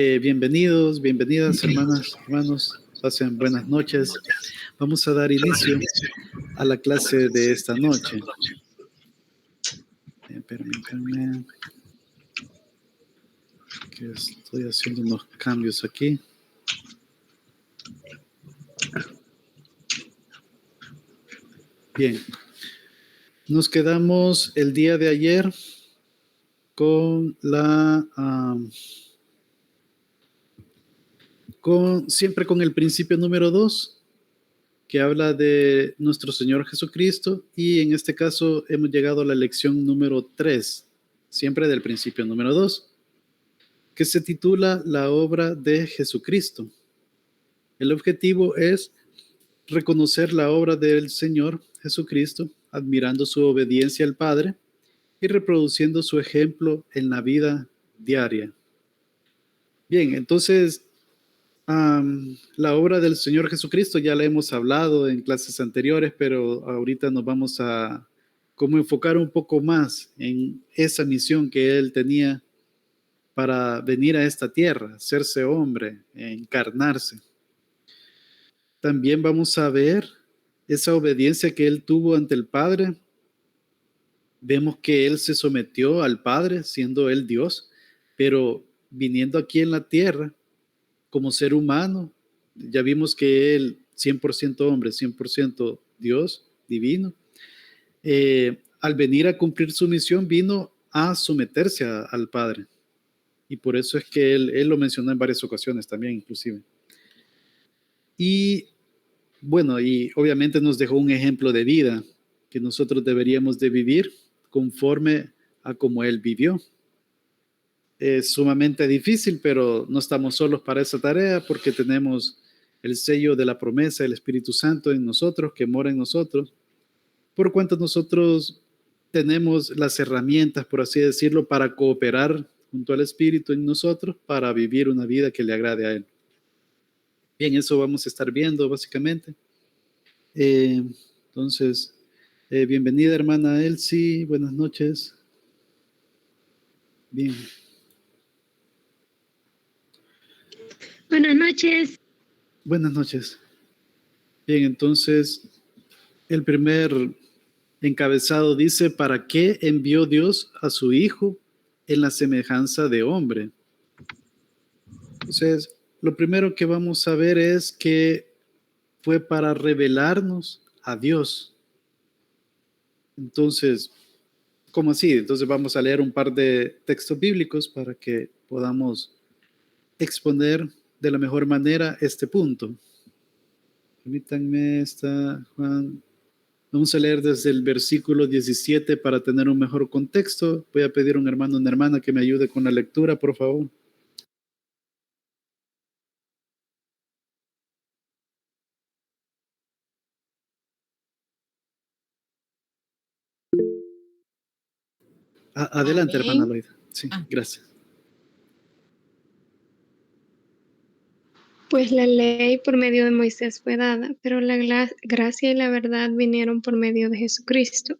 Bienvenidos, bienvenidas, hermanas, hermanos. Pasen buenas noches. Vamos a dar inicio a la clase de esta noche. Permítanme que estoy haciendo unos cambios aquí. Bien. Nos quedamos el día de ayer con siempre con el principio número 2, que habla de nuestro Señor Jesucristo, y en este caso hemos llegado a la lección número 3, siempre del principio número 2, que se titula La obra de Jesucristo. El objetivo es reconocer la obra del Señor Jesucristo, admirando su obediencia al Padre y reproduciendo su ejemplo en la vida diaria. Bien, entonces, la obra del Señor Jesucristo ya la hemos hablado en clases anteriores, pero ahorita nos vamos a como enfocar un poco más en esa misión que Él tenía para venir a esta tierra, hacerse hombre, encarnarse. También vamos a ver esa obediencia que Él tuvo ante el Padre. Vemos que Él se sometió al Padre, siendo Él Dios, pero viniendo aquí en la tierra como ser humano, ya vimos que Él, 100% hombre, 100% Dios, divino, al venir a cumplir su misión, vino a someterse al Padre. Y por eso es que él lo mencionó en varias ocasiones también, inclusive. Y bueno, y obviamente nos dejó un ejemplo de vida que nosotros deberíamos de vivir conforme a como Él vivió. Es sumamente difícil, pero no estamos solos para esa tarea porque tenemos el sello de la promesa, el Espíritu Santo en nosotros, que mora en nosotros, por cuanto nosotros tenemos las herramientas, por así decirlo, para cooperar junto al Espíritu en nosotros para vivir una vida que le agrade a Él. Bien, eso vamos a estar viendo básicamente. Entonces, bienvenida hermana Elsie, buenas noches. Bien. Buenas noches. Buenas noches. Bien, entonces, el primer encabezado dice, ¿para qué envió Dios a su Hijo en la semejanza de hombre? Entonces, lo primero que vamos a ver es que fue para revelarnos a Dios. Entonces, ¿cómo así? Entonces vamos a leer un par de textos bíblicos para que podamos exponer de la mejor manera este punto. Permítanme, está Juan. Vamos a leer desde el versículo 17 para tener un mejor contexto. Voy a pedir a un hermano o una hermana que me ayude con la lectura, por favor. Adelante, amén, hermana Loida. Sí, gracias. Pues la ley por medio de Moisés fue dada, pero la gracia y la verdad vinieron por medio de Jesucristo.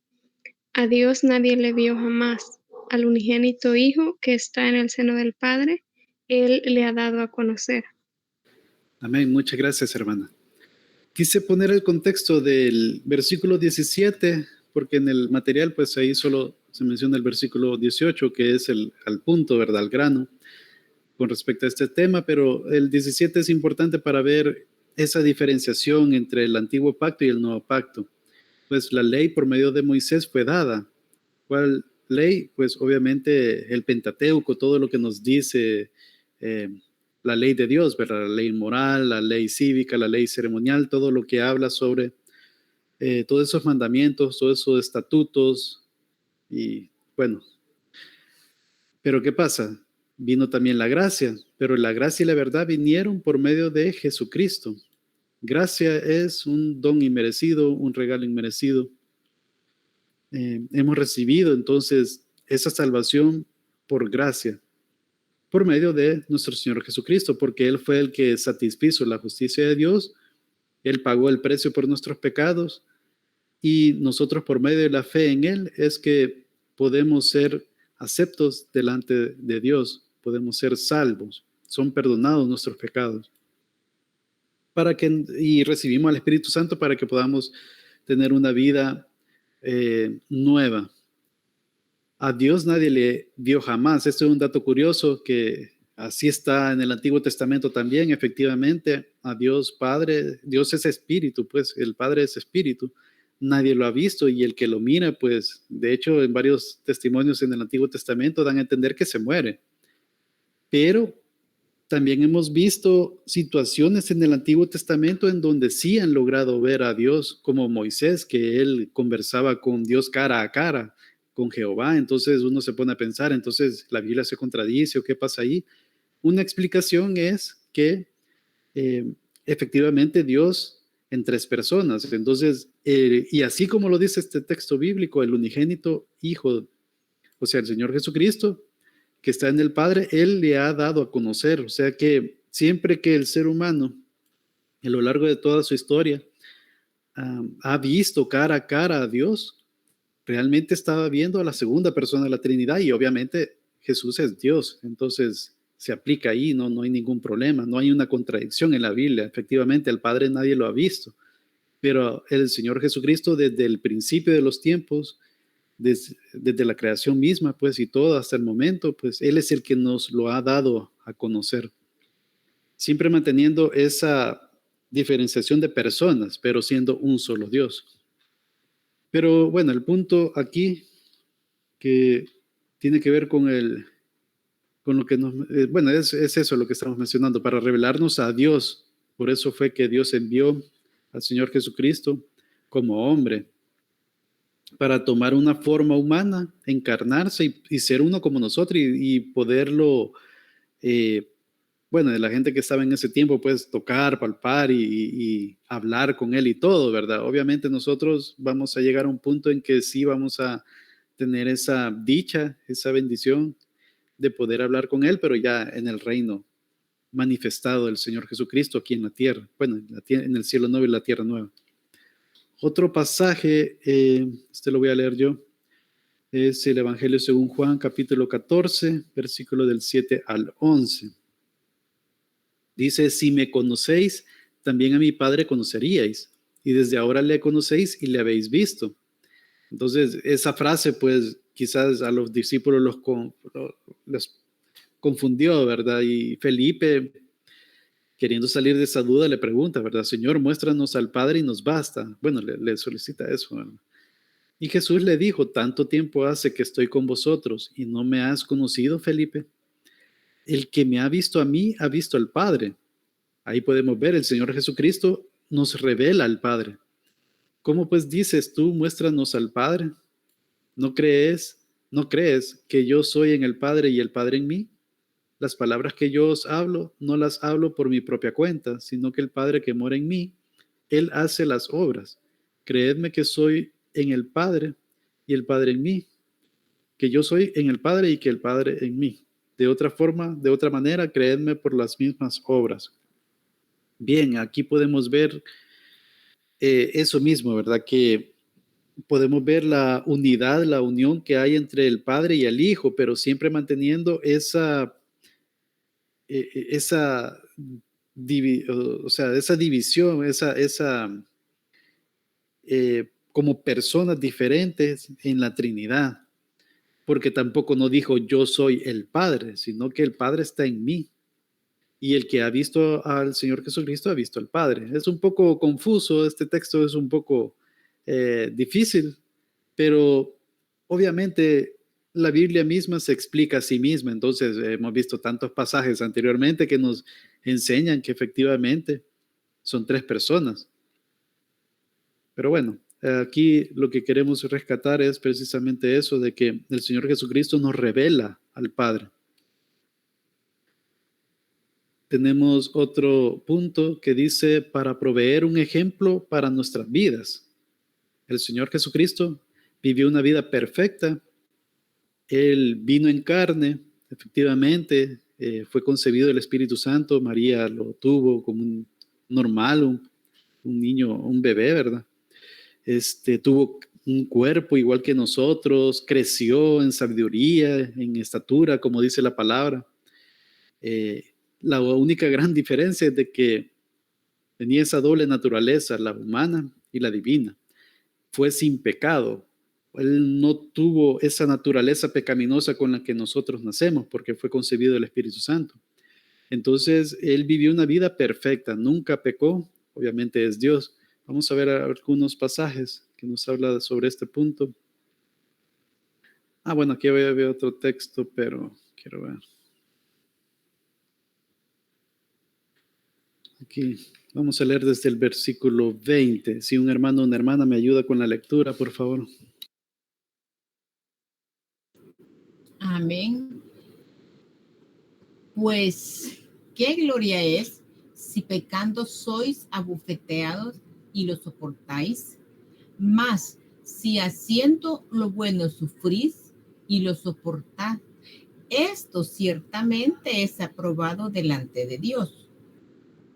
A Dios nadie le vio jamás. Al unigénito Hijo que está en el seno del Padre, Él le ha dado a conocer. Amén, muchas gracias, hermana. Quise poner el contexto del versículo 17, porque en el material, pues ahí solo se menciona el versículo 18, que es al punto, ¿verdad? Al grano, con respecto a este tema, pero el 17 es importante para ver esa diferenciación entre el antiguo pacto y el nuevo pacto. Pues la ley por medio de Moisés fue dada. ¿Cuál ley? Pues obviamente el Pentateuco, todo lo que nos dice la ley de Dios, ¿verdad? La ley moral, la ley cívica, la ley ceremonial, todo lo que habla sobre todos esos mandamientos, todos esos estatutos. Y bueno, pero ¿qué pasa? Vino también la gracia, pero la gracia y la verdad vinieron por medio de Jesucristo. Gracia es un don inmerecido, un regalo inmerecido. Hemos recibido entonces esa salvación por gracia, por medio de nuestro Señor Jesucristo, porque Él fue el que satisfizo la justicia de Dios, Él pagó el precio por nuestros pecados y nosotros por medio de la fe en Él es que podemos ser aceptos delante de Dios, podemos ser salvos. son perdonados nuestros pecados. Y recibimos al Espíritu Santo para que podamos tener una vida nueva. A Dios nadie le dio jamás. Esto es un dato curioso que así está en el Antiguo Testamento también. Efectivamente, a Dios Padre, Dios es espíritu, pues el Padre es espíritu. Nadie lo ha visto y el que lo mira, pues de hecho en varios testimonios en el Antiguo Testamento dan a entender que se muere. Pero también hemos visto situaciones en el Antiguo Testamento en donde sí han logrado ver a Dios, como Moisés, que él conversaba con Dios cara a cara, con Jehová. Entonces uno se pone a pensar, entonces la Biblia se contradice o qué pasa ahí. Una explicación es que efectivamente Dios en tres personas. Entonces, y así como lo dice este texto bíblico, el unigénito Hijo, o sea, el Señor Jesucristo, que está en el Padre, Él le ha dado a conocer. O sea que siempre que el ser humano, a lo largo de toda su historia, ha visto cara a cara a Dios, realmente estaba viendo a la segunda persona de la Trinidad y obviamente Jesús es Dios. Entonces se aplica ahí, no hay ningún problema, no hay una contradicción en la Biblia. Efectivamente, al Padre nadie lo ha visto, pero el Señor Jesucristo desde el principio de los tiempos, desde la creación misma, pues, y todo hasta el momento, pues, Él es el que nos lo ha dado a conocer. Siempre manteniendo esa diferenciación de personas, pero siendo un solo Dios. Pero bueno, el punto aquí que tiene que ver con lo que nos, bueno, es eso lo que estamos mencionando, para revelarnos a Dios. Por eso fue que Dios envió al Señor Jesucristo como hombre, para tomar una forma humana, encarnarse y ser uno como nosotros y poderlo, bueno, de la gente que estaba en ese tiempo, pues tocar, palpar y hablar con él y todo, ¿verdad? Obviamente nosotros vamos a llegar a un punto en que sí vamos a tener esa dicha, esa bendición de poder hablar con él, pero ya en el reino manifestado del Señor Jesucristo aquí en la tierra, bueno, en el cielo nuevo y la tierra nueva. Otro pasaje, este lo voy a leer yo, es el Evangelio según Juan, capítulo 14, versículo del 7 al 11. Dice, si me conocéis, también a mi Padre conoceríais, y desde ahora le conocéis y le habéis visto. Entonces, esa frase, pues, quizás a los discípulos los confundió, ¿verdad? Y Felipe, queriendo salir de esa duda, le pregunta, ¿verdad? Señor, muéstranos al Padre y nos basta. Bueno, le solicita eso, ¿verdad? Y Jesús le dijo, tanto tiempo hace que estoy con vosotros y no me has conocido, Felipe. El que me ha visto a mí, ha visto al Padre. Ahí podemos ver, el Señor Jesucristo nos revela al Padre. ¿Cómo pues dices tú, muéstranos al Padre? ¿No crees que yo soy en el Padre y el Padre en mí? Las palabras que yo os hablo, no las hablo por mi propia cuenta, sino que el Padre que mora en mí, Él hace las obras. Creedme que soy en el Padre y el Padre en mí, que yo soy en el Padre y que el Padre en mí. De otra forma, de otra manera, creedme por las mismas obras. Bien, aquí podemos ver eso mismo, ¿verdad? Que podemos ver la unidad, la unión que hay entre el Padre y el Hijo, pero siempre manteniendo esa esa división, como personas diferentes en la Trinidad, porque tampoco no dijo yo soy el Padre, sino que el Padre está en mí. Y el que ha visto al Señor Jesucristo ha visto al Padre. Es un poco confuso, este texto es un poco difícil, pero obviamente la Biblia misma se explica a sí misma. Entonces hemos visto tantos pasajes anteriormente que nos enseñan que efectivamente son tres personas. Pero bueno, aquí lo que queremos rescatar es precisamente eso, de que el Señor Jesucristo nos revela al Padre. Tenemos otro punto que dice, para proveer un ejemplo para nuestras vidas. El Señor Jesucristo vivió una vida perfecta. Él vino en carne, efectivamente, fue concebido del Espíritu Santo. María lo tuvo como un normal, un niño, un bebé, ¿verdad? Tuvo un cuerpo igual que nosotros, creció en sabiduría, en estatura, como dice la palabra. La única gran diferencia es de que tenía esa doble naturaleza, la humana y la divina. Fue sin pecado. Él no tuvo esa naturaleza pecaminosa con la que nosotros nacemos, porque fue concebido del Espíritu Santo. Entonces, él vivió una vida perfecta, nunca pecó, obviamente es Dios. Vamos a ver algunos pasajes que nos habla sobre este punto. Bueno, aquí voy a ver otro texto, pero quiero ver. Aquí vamos a leer desde el versículo 20. Si un hermano o una hermana me ayuda con la lectura, por favor. Amén. Pues, ¿qué gloria es si pecando sois abofeteados y lo soportáis? Mas, si haciendo lo bueno sufrís y lo soportad, esto ciertamente es aprobado delante de Dios.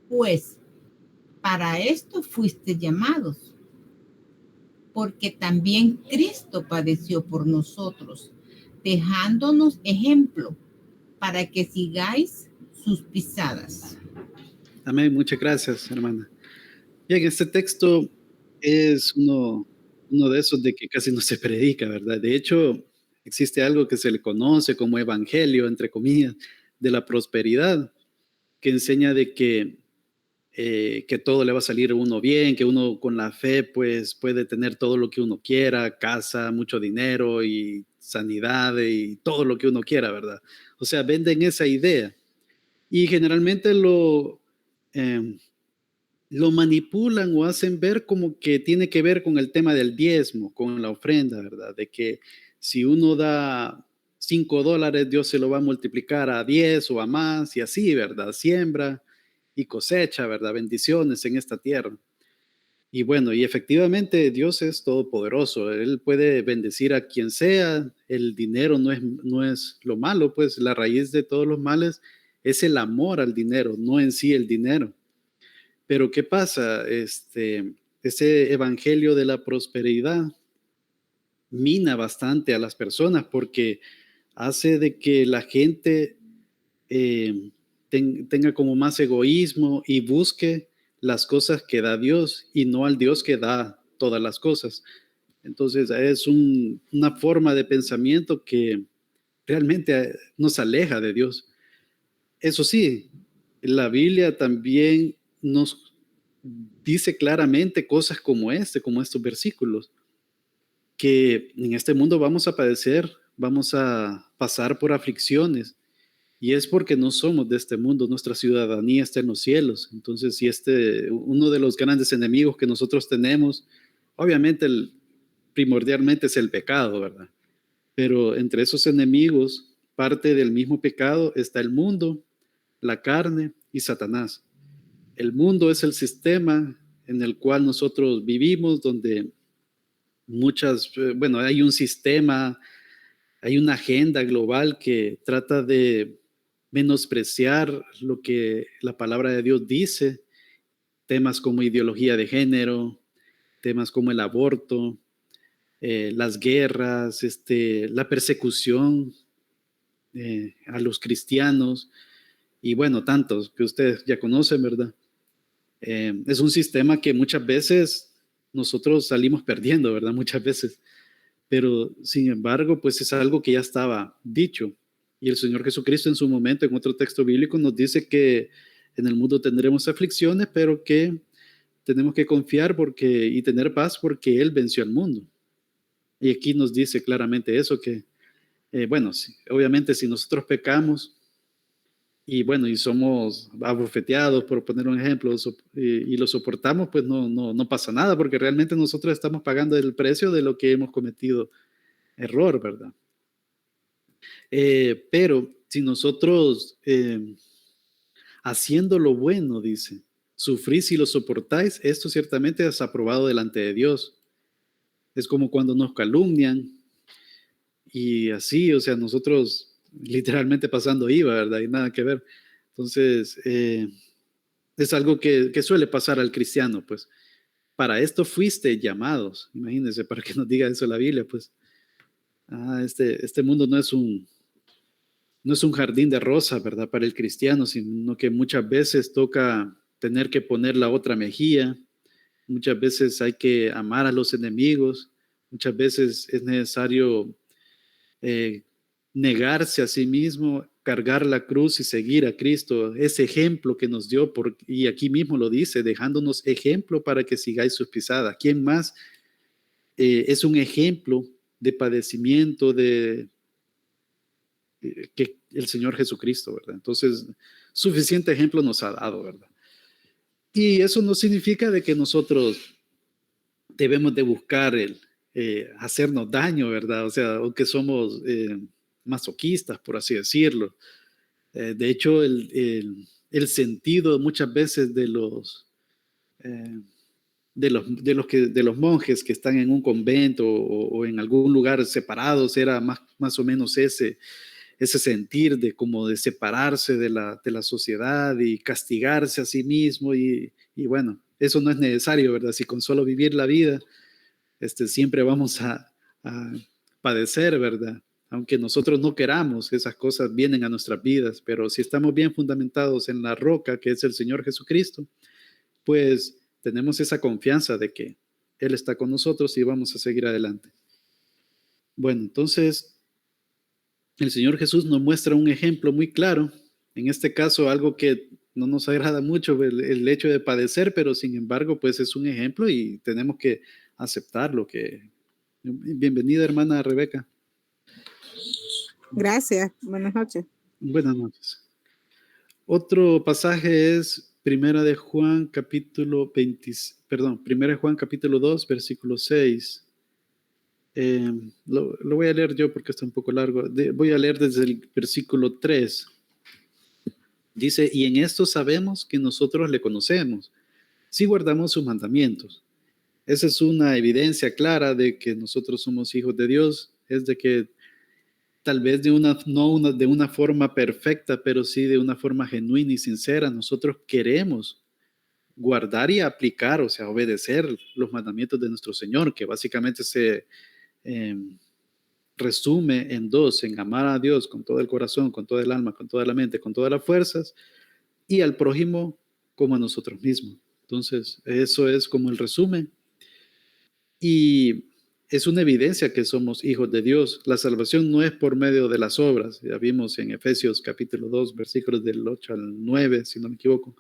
Pues, para esto fuiste llamados, porque también Cristo padeció por nosotros, dejándonos ejemplo para que sigáis sus pisadas. Amén, muchas gracias, hermana. Bien, este texto es uno de esos de que casi no se predica, ¿verdad? De hecho, existe algo que se le conoce como evangelio, entre comillas, de la prosperidad, que enseña de que todo le va a salir a uno bien, que uno con la fe pues puede tener todo lo que uno quiera, casa, mucho dinero y sanidad y todo lo que uno quiera, ¿verdad? O sea, venden esa idea y generalmente eh, lo manipulan o hacen ver como que tiene que ver con el tema del diezmo, con la ofrenda, ¿verdad? De que si uno da $5, Dios se lo va a multiplicar a 10 o a más y así, ¿verdad? Siembra y cosecha, ¿verdad? Bendiciones en esta tierra. Y bueno, y efectivamente Dios es todopoderoso, Él puede bendecir a quien sea, el dinero no es lo malo, pues la raíz de todos los males es el amor al dinero, no en sí el dinero. Pero ¿qué pasa? Ese evangelio de la prosperidad mina bastante a las personas porque hace de que la gente tenga como más egoísmo y busque las cosas que da Dios y no al Dios que da todas las cosas. Entonces es una forma de pensamiento que realmente nos aleja de Dios. Eso sí, la Biblia también nos dice claramente cosas como estos versículos, que en este mundo vamos a padecer, vamos a pasar por aflicciones, y es porque no somos de este mundo, nuestra ciudadanía está en los cielos. Entonces, si uno de los grandes enemigos que nosotros tenemos, obviamente primordialmente es el pecado, ¿verdad? Pero entre esos enemigos, parte del mismo pecado está el mundo, la carne y Satanás. El mundo es el sistema en el cual nosotros vivimos, donde hay un sistema, hay una agenda global que trata de menospreciar lo que la palabra de Dios dice, temas como ideología de género, temas como el aborto, las guerras, la persecución a los cristianos y bueno, tantos que ustedes ya conocen, ¿verdad? Es un sistema que muchas veces nosotros salimos perdiendo, ¿verdad? Muchas veces. Pero sin embargo, pues es algo que ya estaba dicho. Y el Señor Jesucristo en su momento, en otro texto bíblico, nos dice que en el mundo tendremos aflicciones, pero que tenemos que confiar y tener paz porque Él venció al mundo. Y aquí nos dice claramente eso, que, obviamente si nosotros pecamos, y bueno, y somos abofeteados, por poner un ejemplo, y lo soportamos, pues no pasa nada, porque realmente nosotros estamos pagando el precio de lo que hemos cometido error, ¿verdad? Pero si nosotros, haciendo lo bueno, dice, sufrís y lo soportáis, esto ciertamente es aprobado delante de Dios. Es como cuando nos calumnian y así, o sea, nosotros literalmente pasando IVA, ¿verdad? Y nada que ver. Entonces, es algo que suele pasar al cristiano, pues. Para esto fuiste llamados, imagínense, para que nos diga eso la Biblia, pues. Este mundo no es no es un jardín de rosas, ¿verdad? Para el cristiano, sino que muchas veces toca tener que poner la otra mejilla, muchas veces hay que amar a los enemigos, muchas veces es necesario eh, negarse a sí mismo, cargar la cruz y seguir a Cristo, ese ejemplo que nos dio, y aquí mismo lo dice, dejándonos ejemplo para que sigáis sus pisadas. ¿Quién más es un ejemplo de padecimiento que el Señor Jesucristo, ¿verdad? Entonces, suficiente ejemplo nos ha dado, ¿verdad? Y eso no significa de que nosotros debemos de buscar hacernos daño, ¿verdad? O sea, aunque somos masoquistas, por así decirlo. De hecho, el sentido muchas veces eh, de los monjes que están en un convento o en algún lugar separados era más o menos ese sentir de como de separarse de la sociedad y castigarse a sí mismo y bueno, eso no es necesario, ¿verdad? Si con solo vivir la vida, siempre vamos a padecer, ¿verdad? Aunque nosotros no queramos, esas cosas vienen a nuestras vidas, pero si estamos bien fundamentados en la roca que es el Señor Jesucristo, pues tenemos esa confianza de que Él está con nosotros y vamos a seguir adelante. Bueno, entonces el Señor Jesús nos muestra un ejemplo muy claro, en este caso algo que no nos agrada mucho, el hecho de padecer, pero sin embargo, pues es un ejemplo y tenemos que aceptarlo. Bienvenida, hermana Rebeca. Gracias, buenas noches. Buenas noches. Otro pasaje es Primera de Juan capítulo 2, versículo 6. Lo voy a leer yo porque está un poco largo. Voy a leer desde el versículo 3. Dice, y en esto sabemos que nosotros le conocemos, si guardamos sus mandamientos. Esa es una evidencia clara de que nosotros somos hijos de Dios, es de que tal vez de una forma perfecta, pero sí de una forma genuina y sincera, nosotros queremos guardar y aplicar, o sea, obedecer los mandamientos de nuestro Señor, que básicamente se resume en dos, en amar a Dios con todo el corazón, con todo el alma, con toda la mente, con todas las fuerzas, y al prójimo como a nosotros mismos. Entonces, eso es como el resumen. Y es una evidencia que somos hijos de Dios. La salvación no es por medio de las obras. Ya vimos en Efesios capítulo 2, versículos del 8 al 9, si no me equivoco,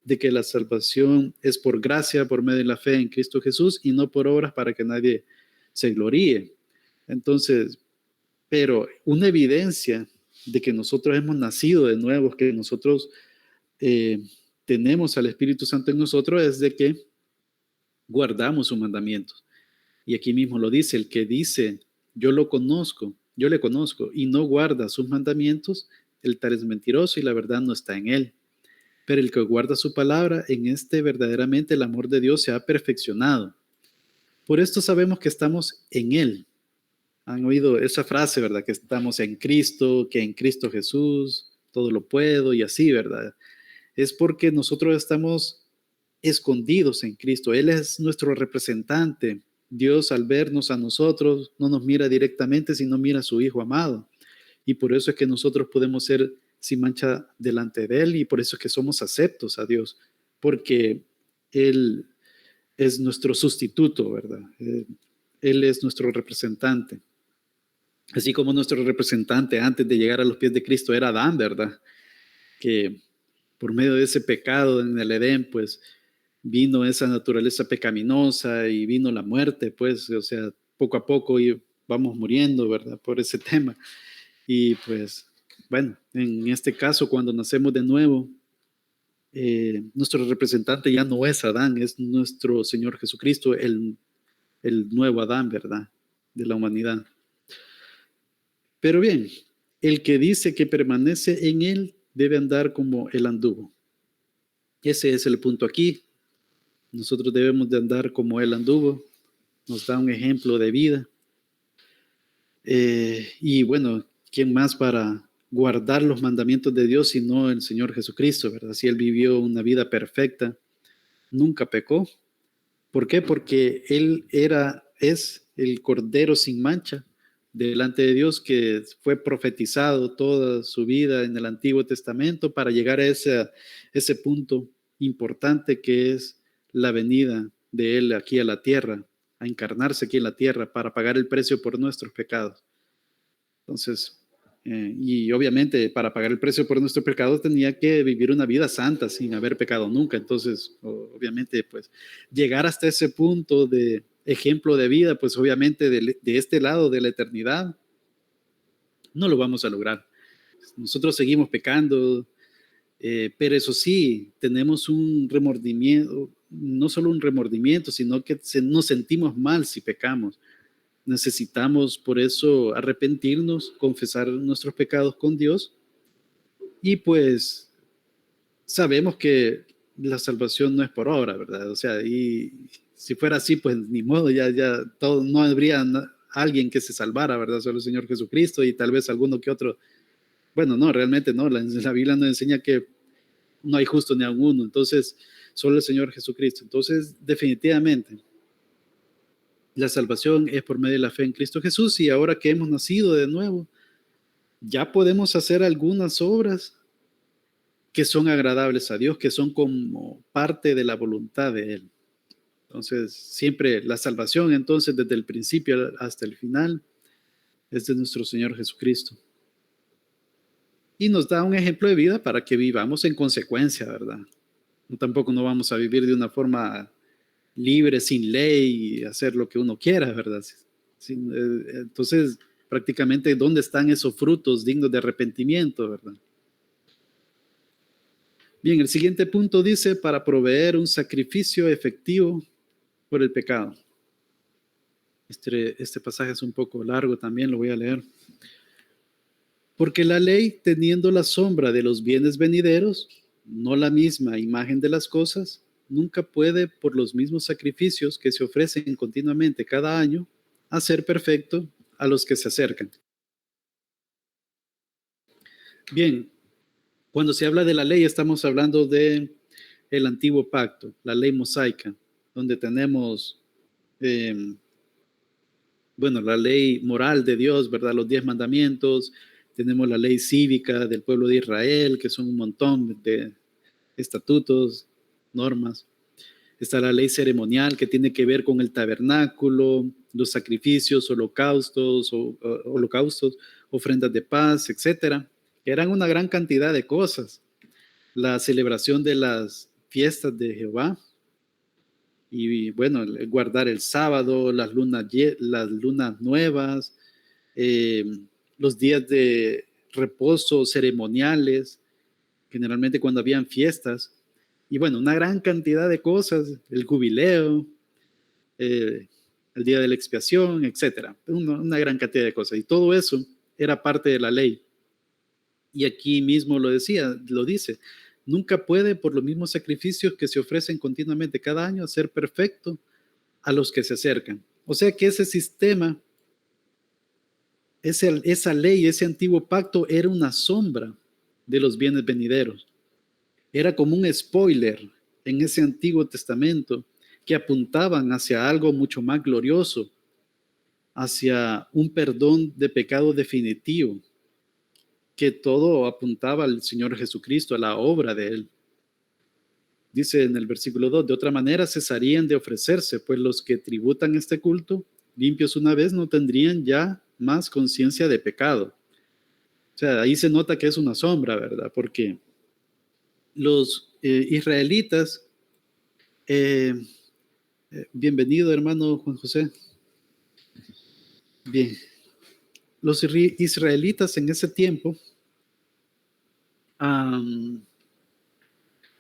de que la salvación es por gracia, por medio de la fe en Cristo Jesús y no por obras para que nadie se gloríe. Entonces, pero una evidencia de que nosotros hemos nacido de nuevo, que nosotros tenemos al Espíritu Santo en nosotros, es de que guardamos sus mandamientos. Y aquí mismo lo dice, el que dice, yo le conozco, y no guarda sus mandamientos, el tal es mentiroso y la verdad no está en él. Pero el que guarda su palabra, en este verdaderamente el amor de Dios se ha perfeccionado. Por esto sabemos que estamos en él. Han oído esa frase, ¿verdad? Que estamos en Cristo, que en Cristo Jesús todo lo puedo y así, ¿verdad? Es porque nosotros estamos escondidos en Cristo. Él es nuestro representante. Dios, al vernos a nosotros, no nos mira directamente, sino mira a su Hijo amado. Y por eso es que nosotros podemos ser sin mancha delante de Él y por eso es que somos aceptos a Dios, porque Él es nuestro sustituto, ¿verdad? Él es nuestro representante. Así como nuestro representante antes de llegar a los pies de Cristo era Adán, ¿verdad? Que por medio de ese pecado en el Edén, pues vino esa naturaleza pecaminosa y vino la muerte, pues, o sea, poco a poco vamos muriendo, ¿verdad? Por ese tema. Y pues, bueno, en este caso, cuando nacemos de nuevo, nuestro representante ya no es Adán, es nuestro Señor Jesucristo, el nuevo Adán, ¿verdad? De la humanidad. Pero bien, el que dice que permanece en él debe andar como él anduvo. Ese es el punto aquí. Nosotros debemos de andar como él anduvo. Nos da un ejemplo de vida. Y bueno, ¿quién más para guardar los mandamientos de Dios sino el Señor Jesucristo, ¿verdad? Si él vivió una vida perfecta, nunca pecó. ¿Por qué? Porque él es el Cordero sin mancha, delante de Dios, que fue profetizado toda su vida en el Antiguo Testamento para llegar a ese punto importante que es la venida de Él aquí a la tierra, a encarnarse aquí en la tierra para pagar el precio por nuestros pecados. Entonces, y obviamente para pagar el precio por nuestros pecados tenía que vivir una vida santa sin haber pecado nunca. Entonces, obviamente, pues llegar hasta ese punto de ejemplo de vida, pues obviamente de este lado de la eternidad, no lo vamos a lograr. Nosotros seguimos pecando, pero eso sí, tenemos un remordimiento, no solo un remordimiento, sino que nos sentimos mal si pecamos. Necesitamos por eso arrepentirnos, confesar nuestros pecados con Dios y pues sabemos que la salvación no es por obra, ¿verdad? O sea, y si fuera así, pues ni modo, ya todo, no habría alguien que se salvara, ¿verdad? Solo el Señor Jesucristo y tal vez alguno que otro. Bueno, no, realmente no, la Biblia nos enseña que no hay justo ni alguno, entonces solo el Señor Jesucristo. Entonces, definitivamente, la salvación es por medio de la fe en Cristo Jesús y ahora que hemos nacido de nuevo, ya podemos hacer algunas obras que son agradables a Dios, que son como parte de la voluntad de Él. Entonces, siempre la salvación, entonces, desde el principio hasta el final, es de nuestro Señor Jesucristo. Y nos da un ejemplo de vida para que vivamos en consecuencia, ¿verdad? Tampoco no vamos a vivir de una forma libre, sin ley, y hacer lo que uno quiera, ¿verdad? Entonces, prácticamente, ¿dónde están esos frutos dignos de arrepentimiento, verdad? Bien, el siguiente punto dice, para proveer un sacrificio efectivo por el pecado. Este pasaje es un poco largo también, lo voy a leer. Porque la ley, teniendo la sombra de los bienes venideros, no la misma imagen de las cosas, nunca puede, por los mismos sacrificios que se ofrecen continuamente cada año, hacer perfecto a los que se acercan. Bien, cuando se habla de la ley, estamos hablando de el antiguo pacto, la ley mosaica, donde tenemos, la ley moral de Dios, ¿verdad? Los 10 mandamientos, tenemos la ley cívica del pueblo de Israel, que son un montón de estatutos, normas. Está la ley ceremonial que tiene que ver con el tabernáculo, los sacrificios, holocaustos, ofrendas de paz, etcétera, que eran una gran cantidad de cosas. La celebración de las fiestas de Jehová y bueno, guardar el sábado, las lunas nuevas, los días de reposo ceremoniales, generalmente cuando habían fiestas, y bueno, una gran cantidad de cosas, el jubileo, el día de la expiación, etcétera, una gran cantidad de cosas, y todo eso era parte de la ley. Y aquí mismo lo dice, nunca puede por los mismos sacrificios que se ofrecen continuamente cada año hacer perfecto a los que se acercan. O sea que ese sistema, esa ley, ese antiguo pacto era una sombra de los bienes venideros. Era como un spoiler en ese Antiguo Testamento que apuntaban hacia algo mucho más glorioso, hacia un perdón de pecado definitivo, que todo apuntaba al Señor Jesucristo, a la obra de Él. Dice en el versículo 2, de otra manera cesarían de ofrecerse, pues los que tributan este culto, limpios una vez, no tendrían ya más conciencia de pecado. O sea, ahí se nota que es una sombra, ¿verdad? Porque los israelitas, bienvenido hermano Juan José. Bien, los israelitas en ese tiempo,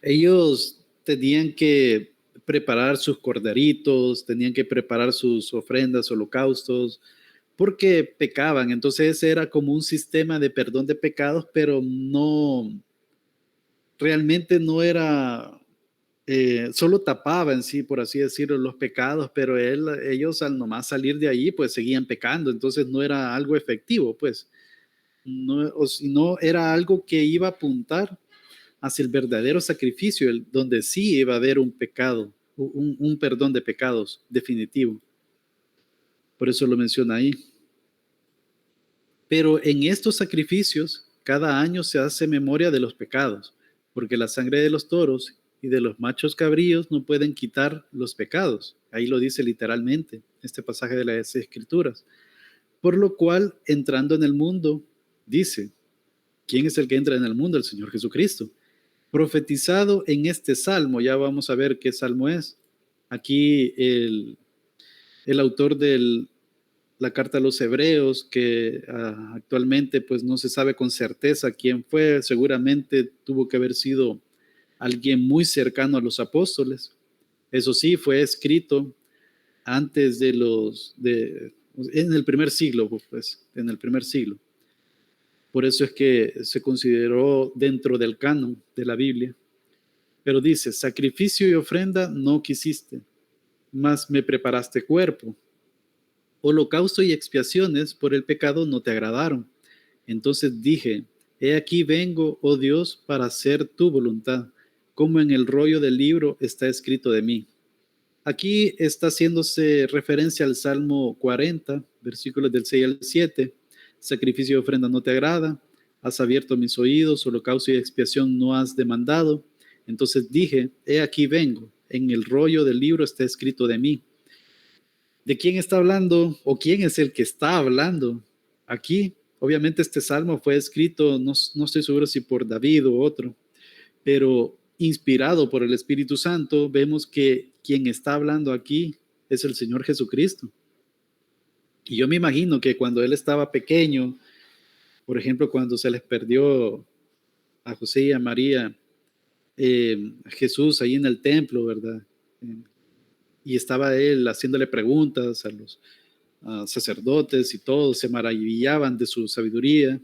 ellos tenían que preparar sus corderitos, tenían que preparar sus ofrendas, holocaustos, porque pecaban. Entonces ese era como un sistema de perdón de pecados, pero realmente no era, solo tapaba en sí, por así decirlo, los pecados, pero ellos al nomás salir de allí, pues seguían pecando. Entonces no era algo efectivo, pues, o si no era algo que iba a apuntar hacia el verdadero sacrificio, donde sí iba a haber un pecado, un perdón de pecados definitivo. Por eso lo menciona ahí. Pero en estos sacrificios, cada año se hace memoria de los pecados, porque la sangre de los toros y de los machos cabríos no pueden quitar los pecados. Ahí lo dice literalmente, este pasaje de las Escrituras. Por lo cual, entrando en el mundo, dice, ¿quién es el que entra en el mundo? El Señor Jesucristo. Profetizado en este salmo, ya vamos a ver qué salmo es. Aquí el autor de la carta a los hebreos, que actualmente pues no se sabe con certeza quién fue, seguramente tuvo que haber sido alguien muy cercano a los apóstoles. Eso sí, fue escrito antes en el primer siglo, pues, en el primer siglo. Por eso es que se consideró dentro del canon de la Biblia. Pero dice, sacrificio y ofrenda no quisiste, mas me preparaste cuerpo. Holocausto y expiaciones por el pecado no te agradaron. Entonces dije, he aquí vengo, oh Dios, para hacer tu voluntad, como en el rollo del libro está escrito de mí. Aquí está haciéndose referencia al Salmo 40, versículos del 6 al 7. Sacrificio y ofrenda no te agrada, has abierto mis oídos, holocausto y expiación no has demandado. Entonces dije, he aquí vengo, en el rollo del libro está escrito de mí. ¿De quién está hablando o quién es el que está hablando aquí? Obviamente este salmo fue escrito, no estoy seguro si por David o otro, pero inspirado por el Espíritu Santo, vemos que quien está hablando aquí es el Señor Jesucristo. Y yo me imagino que cuando él estaba pequeño, por ejemplo, cuando se les perdió a José y a María, a Jesús ahí en el templo, ¿verdad? Y estaba él haciéndole preguntas a los sacerdotes y todos se maravillaban de su sabiduría.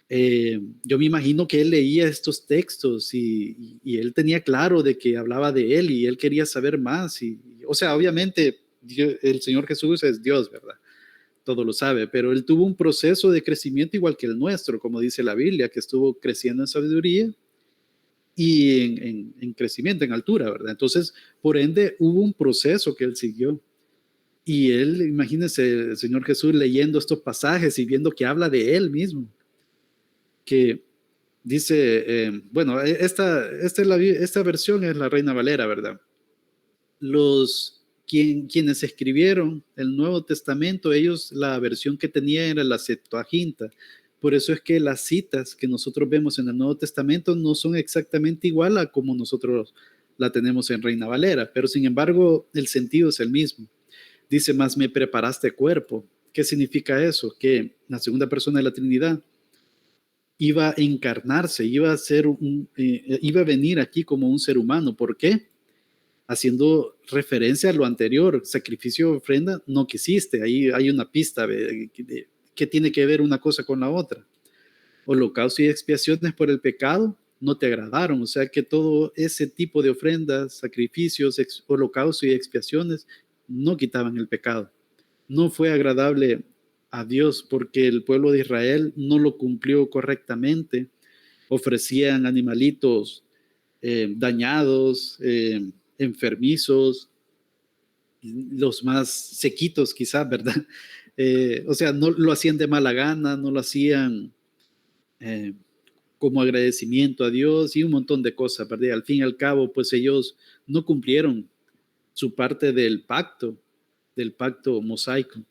Yo me imagino que él leía estos textos y él tenía claro de que hablaba de él y él quería saber más. O sea, obviamente el Señor Jesús es Dios, ¿verdad? Todo lo sabe, pero él tuvo un proceso de crecimiento igual que el nuestro, como dice la Biblia, que estuvo creciendo en sabiduría y en crecimiento, en altura, ¿verdad? Entonces, por ende, hubo un proceso que él siguió. Y él, imagínense, el Señor Jesús leyendo estos pasajes y viendo que habla de él mismo, que dice, bueno, esta versión es la Reina Valera, ¿verdad? Quienes escribieron el Nuevo Testamento, ellos, la versión que tenían era la Septuaginta. Por eso es que las citas que nosotros vemos en el Nuevo Testamento no son exactamente igual a como nosotros la tenemos en Reina Valera, pero sin embargo el sentido es el mismo. Dice, más me preparaste cuerpo. ¿Qué significa eso? Que la segunda persona de la Trinidad iba a encarnarse, iba a venir aquí como un ser humano. ¿Por qué? Haciendo referencia a lo anterior, sacrificio, ofrenda, no quisiste. Ahí hay una pista de qué tiene que ver una cosa con la otra. Holocausto y expiaciones por el pecado no te agradaron. O sea que todo ese tipo de ofrendas, sacrificios, holocausto y expiaciones no quitaban el pecado. No fue agradable a Dios porque el pueblo de Israel no lo cumplió correctamente. Ofrecían animalitos dañados, enfermizos, los más sequitos quizás, ¿verdad? O sea, no lo hacían de mala gana, no lo hacían como agradecimiento a Dios y un montón de cosas, ¿verdad? Al fin y al cabo, pues ellos no cumplieron su parte del pacto mosaico.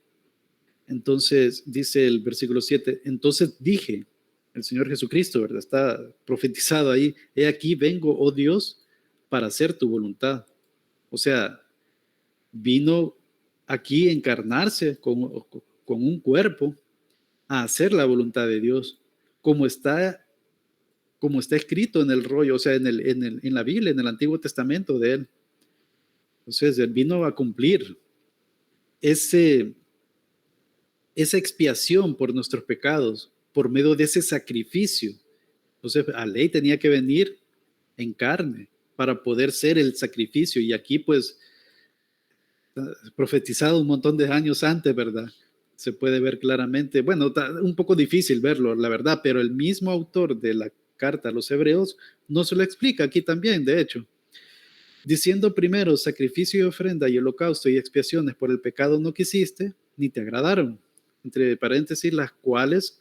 Entonces, dice el versículo 7, entonces dije, el Señor Jesucristo, ¿verdad? Está profetizado ahí, he aquí vengo, oh Dios, para hacer tu voluntad. O sea, vino aquí a encarnarse con un cuerpo a hacer la voluntad de Dios, como está escrito en el rollo, o sea, en la Biblia, en el Antiguo Testamento de él. Entonces, él vino a cumplir esa expiación por nuestros pecados, por medio de ese sacrificio. Entonces, la ley tenía que venir en carne para poder ser el sacrificio. Y aquí, pues, profetizado un montón de años antes, ¿verdad? Se puede ver claramente. Bueno, un poco difícil verlo, la verdad, pero el mismo autor de la carta a los hebreos nos lo explica aquí también, de hecho. Diciendo primero, sacrificio y ofrenda y holocausto y expiaciones por el pecado no quisiste, ni te agradaron. entre paréntesis, las cuales